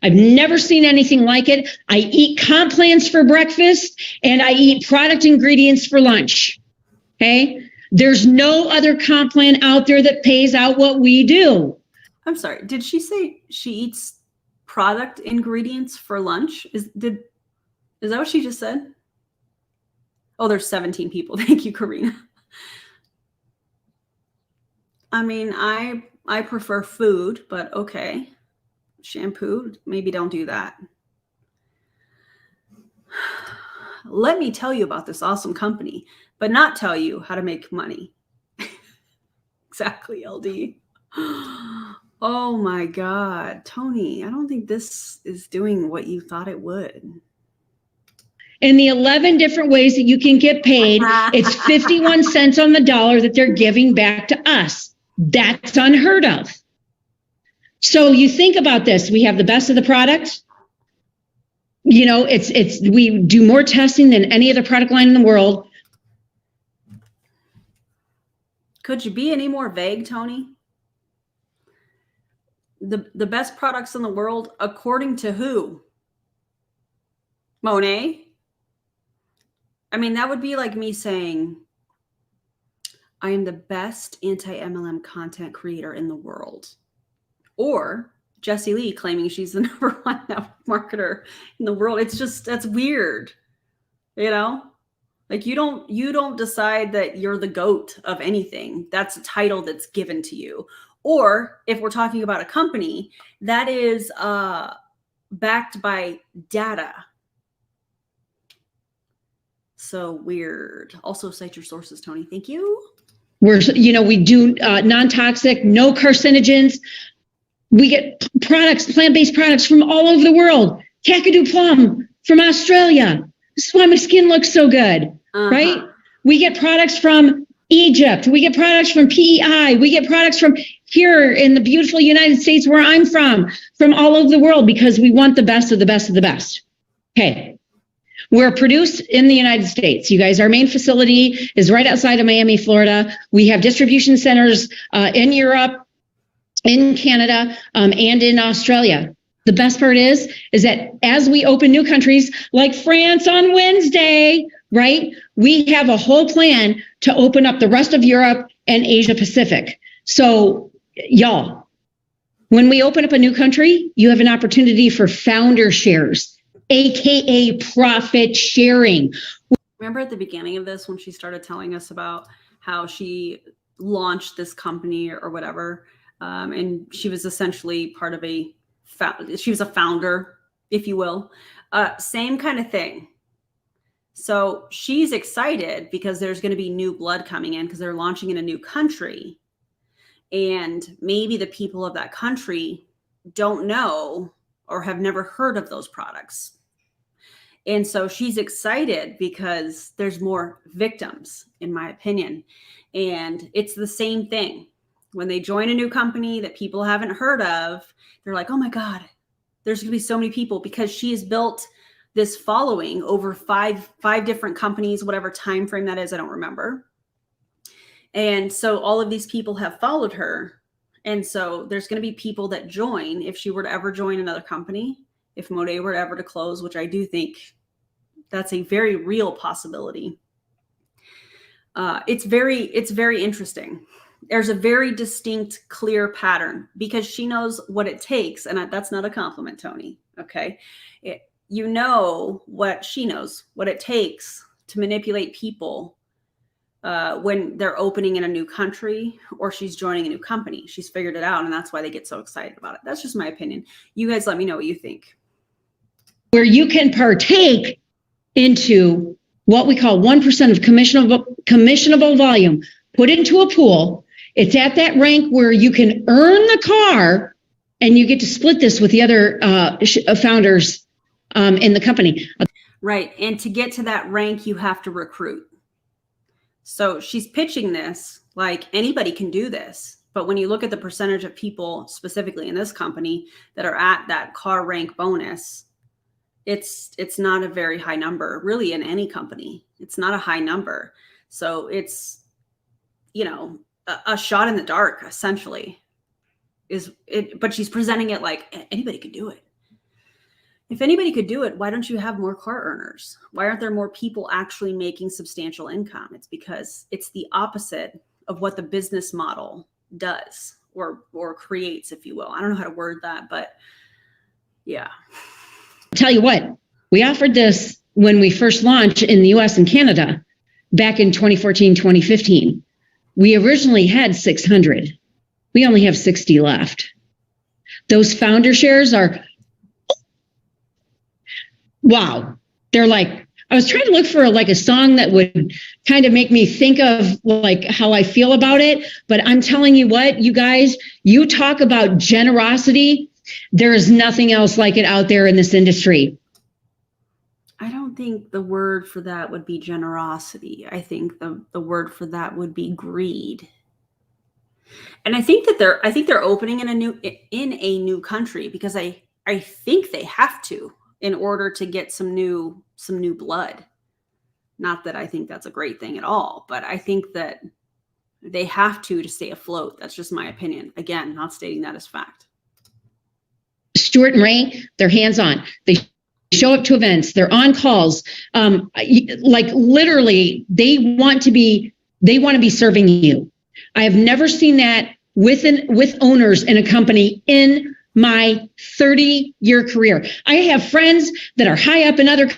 I've never seen anything like it. I eat comp plans for breakfast and I eat product ingredients for lunch. Okay. There's no other comp plan out there that pays out what we do. I'm sorry. Did she say she eats product ingredients for lunch? Is that what she just said? Oh, there's 17 people. Thank you, Karina. I mean, I prefer food, but okay. Shampoo, maybe don't do that. Let me tell you about this awesome company, but not tell you how to make money. Exactly, LD. Oh my God, Tony, I don't think this is doing what you thought it would. In the 11 different ways that you can get paid, it's 51 cents on the dollar that they're giving back to us. That's unheard of. So you think about this. We have the best of the product. We do more testing than any other product line in the world. Could you be any more vague, Tony? The best products in the world, according to who? Monet? I mean, that would be like me saying, I am the best anti-MLM content creator in the world. Or Jessie Lee claiming she's the #1 network marketer in the world. It's just, that's weird. Like you don't decide that you're the GOAT of anything. That's a title that's given to you. Or if we're talking about a company that is backed by data. So weird. Also cite your sources, Tony. Thank you. We do non-toxic, no carcinogens. We get products, plant-based products from all over the world. Kakadu plum from Australia. This is why my skin looks so good, right? We get products from Egypt. We get products from PEI. We get products from here in the beautiful United States where I'm from all over the world, because we want the best of the best of the best. Okay. We're produced in the United States. You guys, our main facility is right outside of Miami, Florida. We have distribution centers in Europe, in Canada, and in Australia. The best part is that as we open new countries like France on Wednesday, right? We have a whole plan to open up the rest of Europe and Asia Pacific. So y'all, when we open up a new country, you have an opportunity for founder shares, AKA profit sharing. Remember at the beginning of this when she started telling us about how she launched this company or whatever, and she was essentially part of she was a founder, if you will. Same kind of thing. So she's excited because there's going to be new blood coming in because they're launching in a new country. And maybe the people of that country don't know or have never heard of those products. And so she's excited because there's more victims, in my opinion. And it's the same thing. When they join a new company that people haven't heard of, they're like, oh my God, there's going to be so many people, because she has built this following over five different companies, whatever time frame that is, I don't remember. And so all of these people have followed her. And so there's going to be people that join if she were to ever join another company, if Monet were ever to close, which I do think that's a very real possibility. It's very interesting. There's a very distinct, clear pattern because she knows what it takes. And that's not a compliment, Tony. Okay. You know what she knows, what it takes to manipulate people when they're opening in a new country or she's joining a new company. She's figured it out, and that's why they get so excited about it. That's just my opinion. You guys let me know what you think. Where you can partake into what we call 1% of commissionable volume, put it into a pool. It's at that rank where you can earn the car, and you get to split this with the other founders in the company. Right. And to get to that rank, you have to recruit. So she's pitching this like anybody can do this. But when you look at the percentage of people specifically in this company that are at that car rank bonus, it's not a very high number, really, in any company. It's not a high number. So it's, a shot in the dark, essentially. But she's presenting it like anybody could do it. If anybody could do it, why don't you have more car earners? Why aren't there more people actually making substantial income? It's because it's the opposite of what the business model does or creates, if you will. I don't know how to word that, but yeah. Tell you what, we offered this when we first launched in the US and Canada back in 2014, 2015. We originally had 600. We only have 60 left. Those founder shares are, wow. They're like, I was trying to look for like a song that would kind of make me think of like how I feel about it. But I'm telling you what, you guys, you talk about generosity. There is nothing else like it out there in this industry. I don't think the word for that would be generosity. I think the word for that would be greed. And I think that they're opening in a new country because I think they have to in order to get some new blood. Not that I think that's a great thing at all, but I think that they have to stay afloat. That's just my opinion. Again, not stating that as fact. Stuart and Ray, they're hands-on. They show up to events. They're on calls. Like literally, they want to be serving you. I have never seen that with owners in a company in my 30-year career. I have friends that are high up in other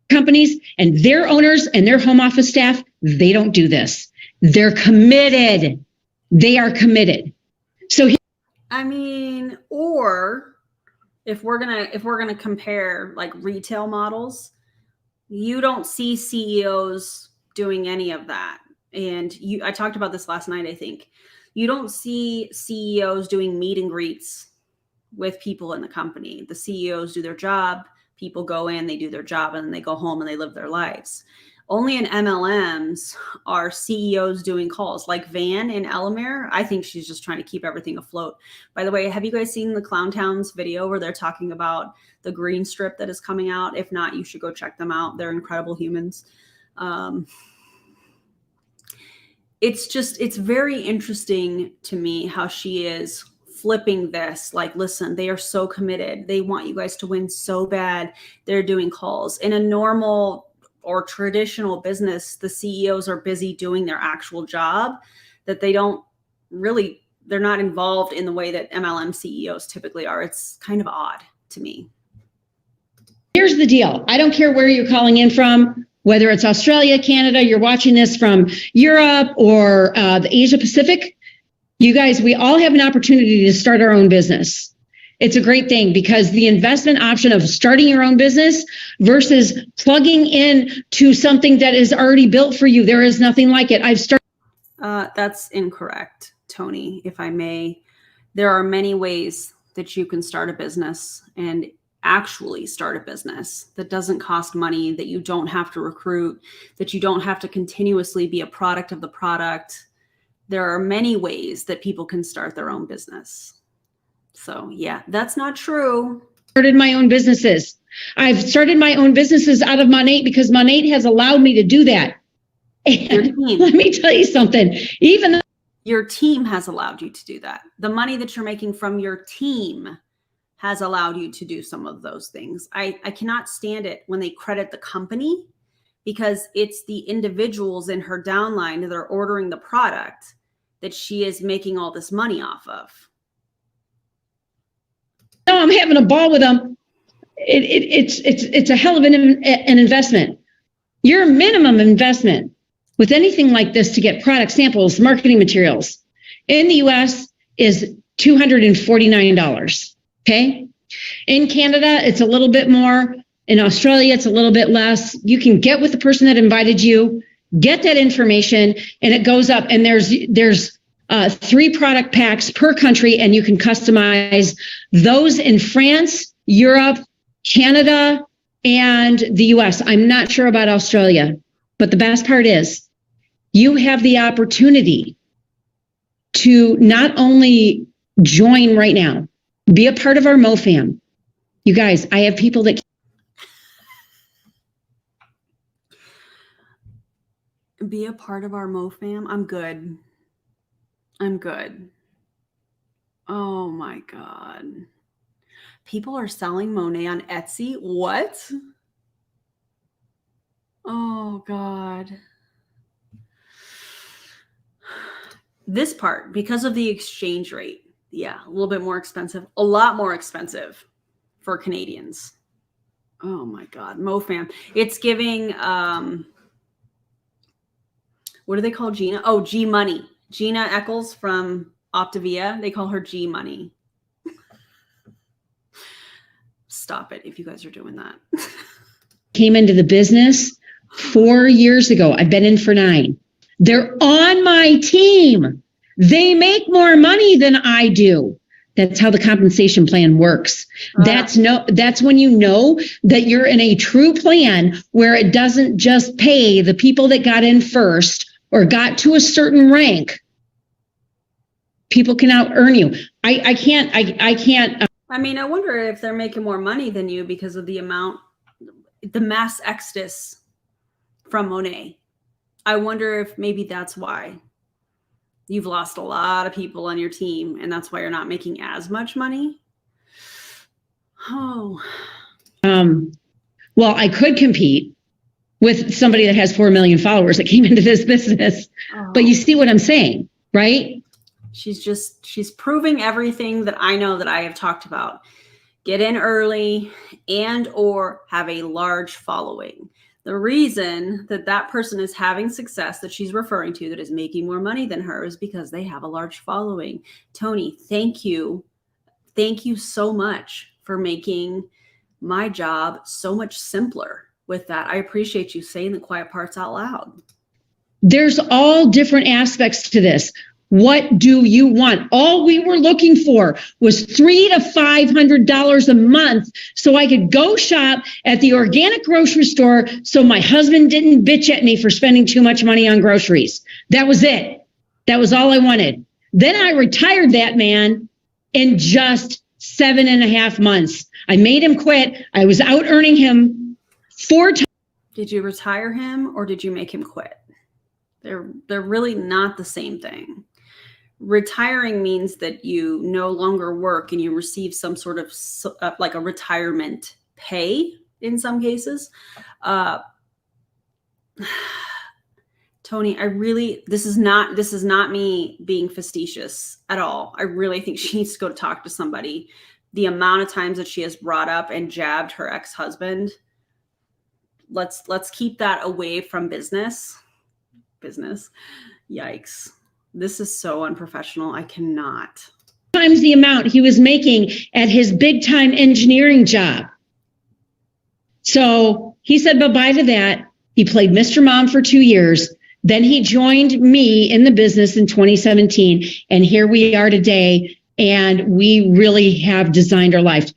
companies, and their owners and their home office staff, they don't do this. They're committed. They are committed. So I mean, or if we're gonna compare like retail models, you don't see CEOs doing any of that. And I talked about this last night, I think. You don't see CEOs doing meet and greets with people in the company. The CEOs do their job, people go in, they do their job, and then they go home and they live their lives. Only in MLMs are CEOs doing calls, like Van in Elamere. I think she's just trying to keep everything afloat. By the way, have you guys seen the Clown Towns video where they're talking about the green strip that is coming out? If not, you should go check them out. They're incredible humans. It's very interesting to me how she is flipping this, like, listen, they are so committed. They want you guys to win so bad. They're doing calls. In a normal or traditional business, the CEOs are busy doing their actual job, that they don't really, they're not involved in the way that MLM CEOs typically are. It's kind of odd to me. Here's the deal. I don't care where you're calling in from, whether it's Australia, Canada, you're watching this from Europe or the Asia Pacific. You guys, we all have an opportunity to start our own business. It's a great thing because the investment option of starting your own business versus plugging in to something that is already built for you, there is nothing like it. I've started. That's incorrect, Tony, if I may. There are many ways that you can start a business and actually start a business that doesn't cost money, that you don't have to recruit, that you don't have to continuously be a product of the product. There are many ways that people can start their own business. So yeah, that's not true. Started my own businesses. I've started my own businesses out of Monat because Monat has allowed me to do that. And let me tell you something, even though your team has allowed you to do that. The money that you're making from your team has allowed you to do some of those things. I cannot stand it when they credit the company, because it's the individuals in her downline that are ordering the product that she is making all this money off of. No, I'm having a ball with them. It's a hell of an investment. Your minimum investment with anything like this to get product samples, marketing materials in the US is $249. Okay. In Canada, it's a little bit more. In Australia, it's a little bit less. You can get with the person that invited you, get that information, and it goes up. And there's 3 product packs per country, and you can customize those in France, Europe, Canada, and the US. I'm not sure about Australia, but the best part is you have the opportunity to not only join right now, be a part of our MoFam. You guys, I have people that be a part of our MoFam. I'm good. I'm good. Oh my God. People are selling Monat on Etsy. What? Oh God. This part, because of the exchange rate, yeah, a little bit more expensive, a lot more expensive for Canadians. Oh my God, MoFam. It's giving, what do they call Gina? Oh, G Money. Gina Eccles from Optavia. They call her G Money. Stop it if you guys are doing that. came into the business 4 years ago. I've been in for 9. They're on my team. They make more money than I do. That's how the compensation plan works. That's when you know that you're in a true plan where it doesn't just pay the people that got in first or got to a certain rank. People can out earn you. I can't. I mean, I wonder if they're making more money than you because of the amount, the mass exodus from Monat. I wonder if maybe that's why you've lost a lot of people on your team and that's why you're not making as much money. Oh. Well, I could compete with somebody that has 4 million followers that came into this business. But you see what I'm saying, right? She's proving everything that I know that I have talked about. Get in early and or have a large following. The reason that that person is having success that she's referring to that is making more money than her is because they have a large following. Tony, thank you. Thank you so much for making my job so much simpler with that. I appreciate you saying the quiet parts out loud. There's all different aspects to this. What do you want? All we were looking for was $300 to $500 a month so I could go shop at the organic grocery store so my husband didn't bitch at me for spending too much money on groceries. That was it. That was all I wanted. Then I retired that man in just 7.5 months. I made him quit. I was out earning him 4 times. Did you retire him or did you make him quit? They're really not the same thing. Retiring means that you no longer work and you receive some sort of like a retirement pay in some cases. Tony, this is not me being facetious at all. I really think she needs to go talk to somebody. The amount of times that she has brought up and jabbed her ex-husband, let's keep that away from business. Yikes. This is so unprofessional. I cannot. Times the amount he was making at his big time engineering job. So he said bye-bye to that. He played Mr. Mom for 2 years. Then he joined me in the business in 2017. And here we are today. And we really have designed our life.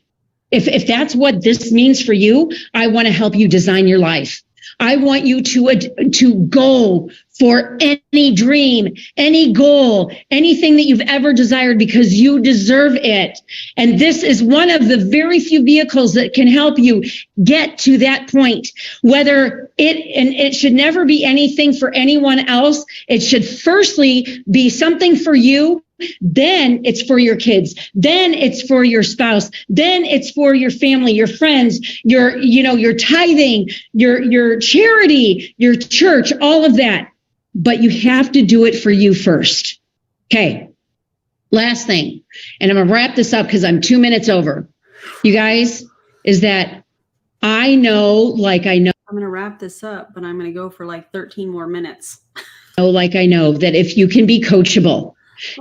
If that's what this means for you, I want to help you design your life. I want you to go for any dream, any goal, anything that you've ever desired, because you deserve it. And this is one of the very few vehicles that can help you get to that point. It should never be anything for anyone else. It should firstly be something for you. Then it's for your kids. Then it's for your spouse. Then it's for your family, your friends, your tithing, your charity, your church, all of that. But you have to do it for you first. Okay. Last thing, and I'm going to wrap this up because I'm 2 minutes over. You guys, is that I know. I'm going to wrap this up, but I'm going to go for like 13 more minutes. I know that if you can be coachable,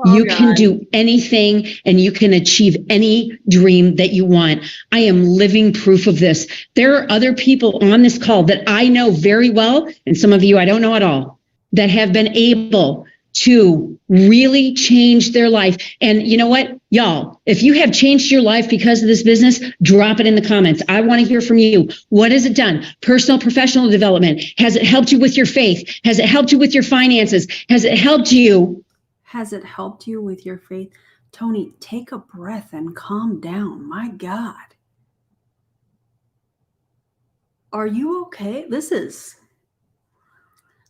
you can do anything and you can achieve any dream that you want. I am living proof of this. There are other people on this call that I know very well, and some of you I don't know at all, that have been able to really change their life. And you know what, y'all, if you have changed your life because of this business, drop it in the comments. I want to hear from you. What has it done? Personal, professional development. Has it helped you with your faith? Has it helped you with your finances? Has it helped you? Has it helped you with your faith? Tony, take a breath and calm down. My God. Are you okay?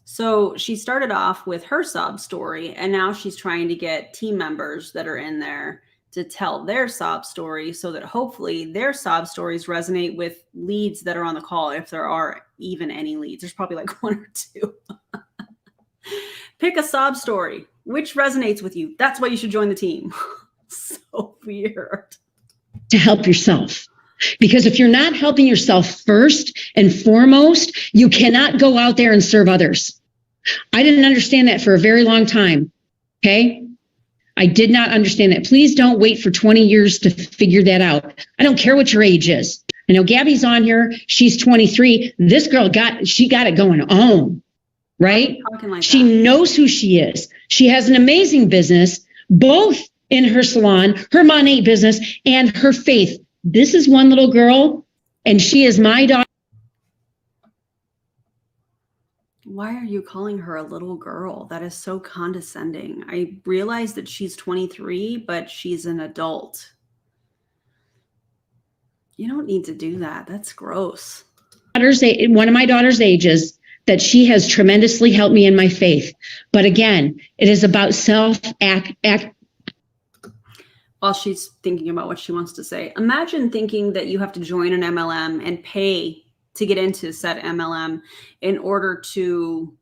So she started off with her sob story, and now she's trying to get team members that are in there to tell their sob story so that hopefully their sob stories resonate with leads that are on the call. If there are even any leads, there's probably like 1 or 2. Pick a sob story. Which resonates with you? That's why you should join the team. So weird. To help yourself. Because if you're not helping yourself first and foremost, you cannot go out there and serve others. I didn't understand that for a very long time. Okay? I did not understand that. Please don't wait for 20 years to figure that out. I don't care what your age is. I know Gabby's on here. She's 23. This girl got it going on. Right? She knows who she is. She has an amazing business, both in her salon, her Monat business, and her faith. This is one little girl, and she is my daughter. Why are you calling her a little girl? That is so condescending. I realize that she's 23, but she's an adult. You don't need to do that. That's gross. One of my daughter's ages, that she has tremendously helped me in my faith. But again, it is about while she's thinking about what she wants to say, imagine thinking that you have to join an MLM and pay to get into said MLM in order to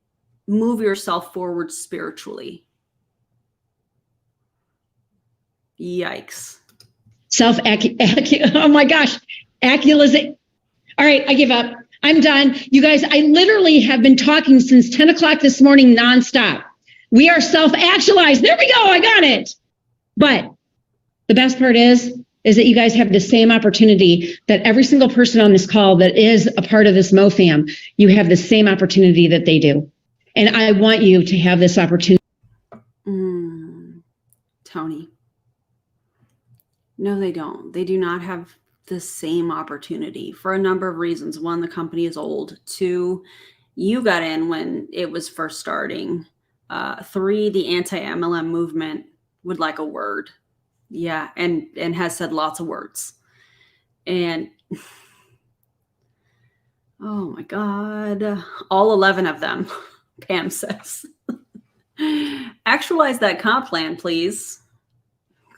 move yourself forward spiritually. Yikes. Oh my gosh. Accusation. All right, I give up. I'm done. You guys, I literally have been talking since 10 o'clock this morning nonstop. We are self-actualized. There we go. I got it. But the best part is that you guys have the same opportunity that every single person on this call that is a part of this MoFam, you have the same opportunity that they do. And I want you to have this opportunity. Tony. No, they don't. They do not have the same opportunity for a number of reasons. 1, the company is old. 2, you got in when it was first starting. 3, the anti-MLM movement would like a word. Yeah, and has said lots of words. And oh my God, all 11 of them, Pam says. Actualize that comp plan, please.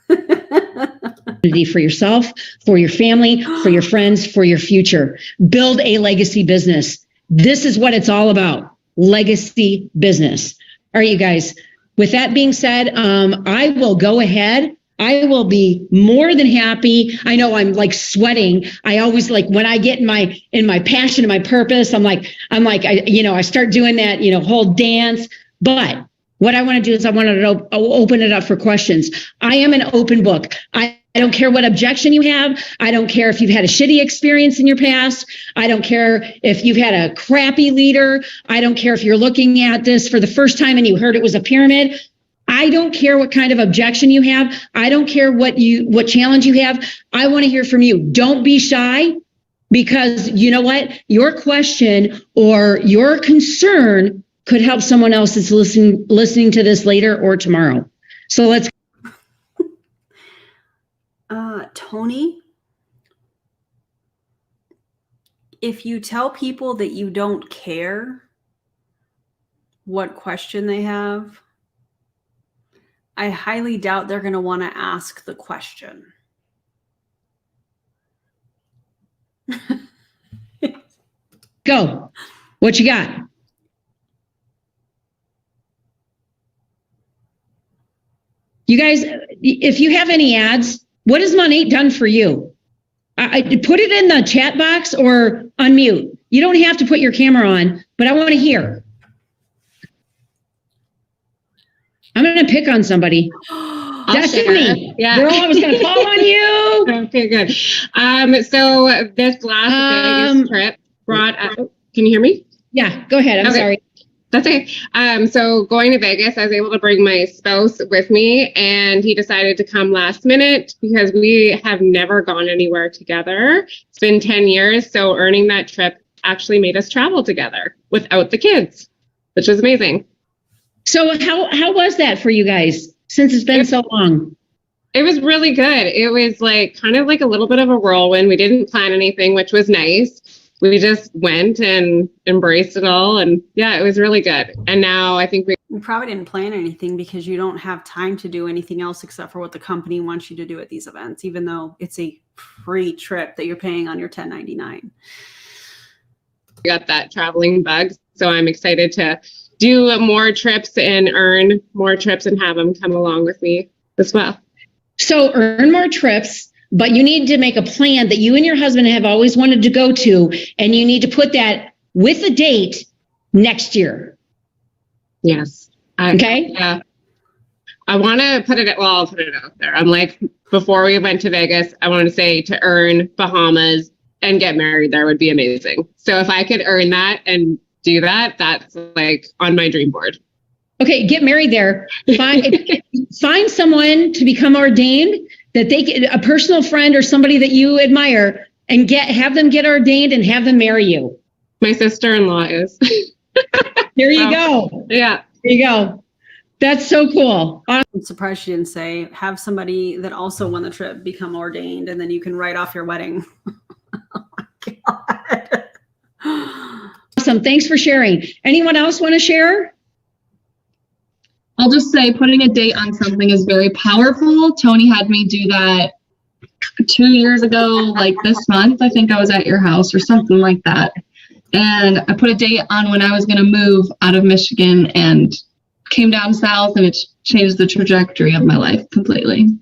For yourself, for your family, for your friends, for your future. Build a legacy business. This is what it's all about. Legacy business. All right, you guys. With that being said, I will go ahead. I will be more than happy. I know I'm like sweating. I always like when I get in my passion and my purpose, I start doing that, whole dance. But what I want to do is I want to open it up for questions. I am an open book. I don't care what objection you have. I don't care if you've had a shitty experience in your past. I don't care if you've had a crappy leader. I don't care if you're looking at this for the first time and you heard it was a pyramid. I don't care what kind of objection you have. I don't care what challenge you have. I want to hear from you. Don't be shy, because you know what? Your question or your concern could help someone else that's listening to this later or tomorrow. So let's. Tony, if you tell people that you don't care what question they have, I highly doubt they're going to want to ask the question. Go. What you got? You guys, if you have any ads, what has Monat done for you? I put it in the chat box or unmute. You don't have to put your camera on, but I want to hear. I'm going to pick on somebody. Destiny. Yeah. Girl, I was going to call on you. Okay, good. So this last Vegas trip brought up, can you hear me? Yeah, go ahead. I'm sorry. That's okay. So going to Vegas, I was able to bring my spouse with me, and he decided to come last minute because we have never gone anywhere together. It's been 10 years. So earning that trip actually made us travel together without the kids, which was amazing. So how was that for you guys since it's been so long? It was really good. It was like kind of like a little bit of a whirlwind. We didn't plan anything, which was nice. We just went and embraced it all. And yeah, it was really good. And now I think we probably didn't plan anything because you don't have time to do anything else except for what the company wants you to do at these events, even though it's a free trip that you're paying on your 1099. We got that traveling bug. So I'm excited to do more trips and earn more trips and have them come along with me as well. So earn more trips, but you need to make a plan that you and your husband have always wanted to go to, and you need to put that with a date next year. Yes. Okay. Yeah. I want to put it, well, I'll put it out there. I'm like, before we went to Vegas, I want to say to earn Bahamas and get married there would be amazing. So if I could earn that and do that, that's like on my dream board. Okay, get married there. Find someone to become ordained, that they get a personal friend or somebody that you admire, and have them get ordained and have them marry you. My sister-in-law is. There you go. Yeah. There you go. That's so cool. I'm surprised she didn't say have somebody that also won the trip become ordained, and then you can write off your wedding. Oh my God. Awesome. Thanks for sharing. Anyone else want to share? I'll just say putting a date on something is very powerful. Tony had me do that 2 years ago, like this month. I think I was at your house or something like that. And I put a date on when I was going to move out of Michigan and came down south, and it changed the trajectory of my life completely.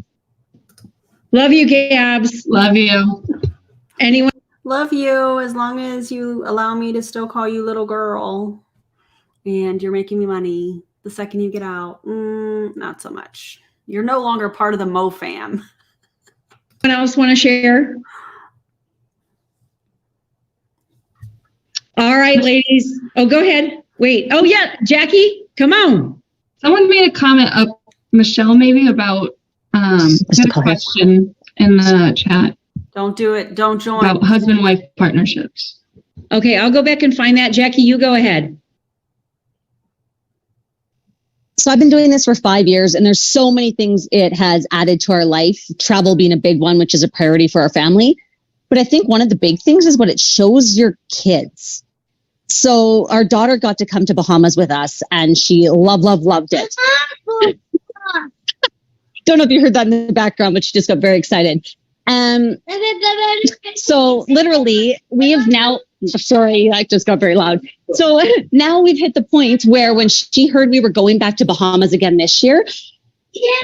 Love you, Gabs. Love you. Anyone? Love you, as long as you allow me to still call you little girl and you're making me money. The second you get out, not so much. You're no longer part of the Mo fam. Anyone else want to share? All right, ladies. Oh, go ahead. Wait. Oh, yeah. Jackie, come on. Someone made a comment up, Michelle, maybe about a question in the chat. Don't do it. Don't join. About husband-wife partnerships. Okay, I'll go back and find that. Jackie, you go ahead. So I've been doing this for 5 years, and there's so many things it has added to our life, travel being a big one, which is a priority for our family. But I think one of the big things is what it shows your kids. So our daughter got to come to Bahamas with us, and she loved it. Don't know if you heard that in the background, but she just got very excited. So literally, we have now. Sorry, that just got very loud. So now we've hit the point where when she heard we were going back to Bahamas again this year,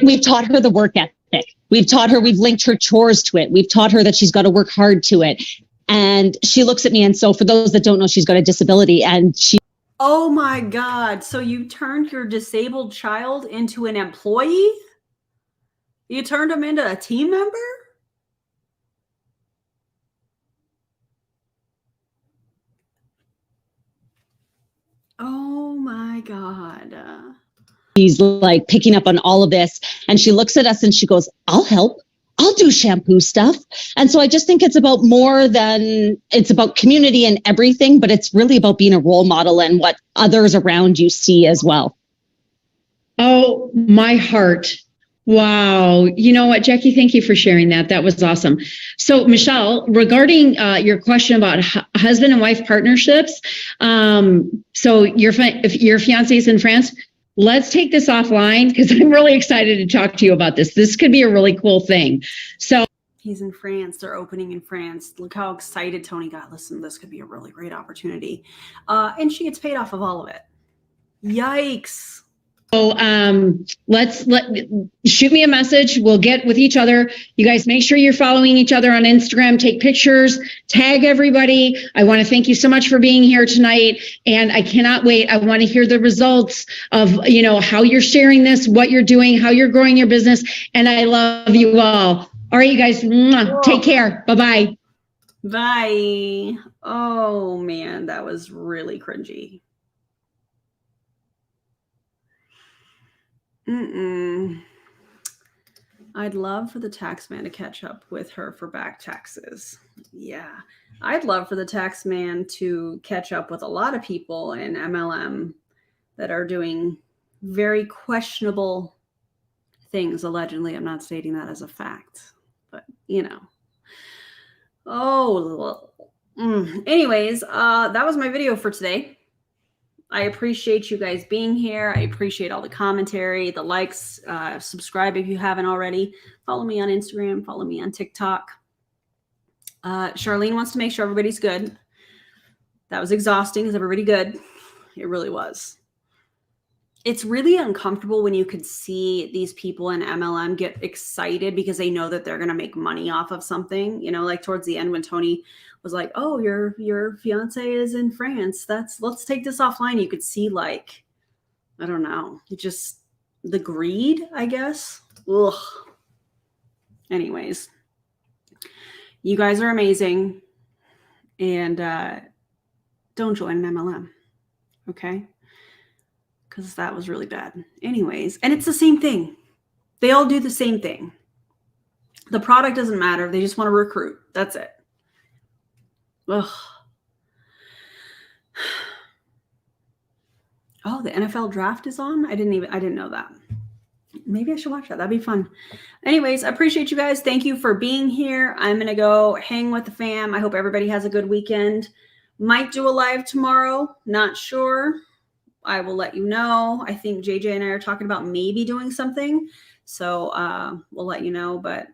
we've taught her the work ethic. We've taught her, we've linked her chores to it. We've taught her that she's got to work hard to it. And she looks at me. And so for those that don't know, she's got a disability, and she. Oh my God. So you turned your disabled child into an employee? You turned him into a team member? Oh my God. She's like picking up on all of this, and she looks at us and she goes, I'll help. I'll do shampoo stuff. And so I just think it's about more than, it's about community and everything, but it's really about being a role model and what others around you see as well. Oh, my heart. Wow. You know what, Jackie, thank you for sharing that. That was awesome. So Michelle, regarding your question about husband and wife partnerships, so if your fiance is in France, let's take this offline because I'm really excited to talk to you about this. This could be a really cool thing. So he's in France. They're opening in France. Look how excited Tony got. Listen, this could be a really great opportunity. And she gets paid off of all of it. Yikes. So shoot me a message. We'll get with each other. You guys make sure you're following each other on Instagram, take pictures, tag everybody. I want to thank you so much for being here tonight. And I cannot wait. I want to hear the results of, how you're sharing this, what you're doing, how you're growing your business. And I love you all. All right, you guys, take care. Bye-bye. Bye. Oh man, that was really cringy. I'd love for the tax man to catch up with her for back taxes. Yeah. I'd love for the tax man to catch up with a lot of people in MLM that are doing very questionable things, allegedly. I'm not stating that as a fact, but anyways, that was my video for today. I appreciate you guys being here. I appreciate all the commentary, the likes, subscribe if you haven't already. Follow me on Instagram, follow me on TikTok. Charlene wants to make sure everybody's good. That was exhausting. Is everybody good? It really was. It's really uncomfortable when you could see these people in MLM get excited because they know that they're going to make money off of something, like towards the end when Tony was like, oh, your fiance is in France. Let's take this offline. You could see I don't know, the greed, I guess. Ugh. Anyways, you guys are amazing. And don't join an MLM. Okay. Because that was really bad. Anyways, and it's the same thing. They all do the same thing. The product doesn't matter. They just want to recruit. That's it. Ugh. Oh, the NFL draft is on? I didn't know that. Maybe I should watch that. That'd be fun. Anyways, I appreciate you guys. Thank you for being here. I'm going to go hang with the fam. I hope everybody has a good weekend. Might do a live tomorrow. Not sure. I will let you know. I think JJ and I are talking about maybe doing something. So we'll let you know, but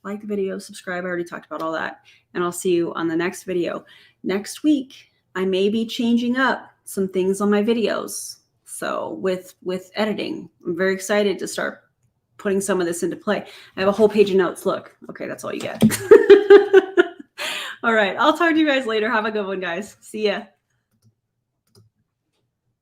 like the video, subscribe. I already talked about all that. And I'll see you on the next video. Next week, I may be changing up some things on my videos. So with editing, I'm very excited to start putting some of this into play. I have a whole page of notes. Look, okay, that's all you get. All right. I'll talk to you guys later. Have a good one, guys. See ya.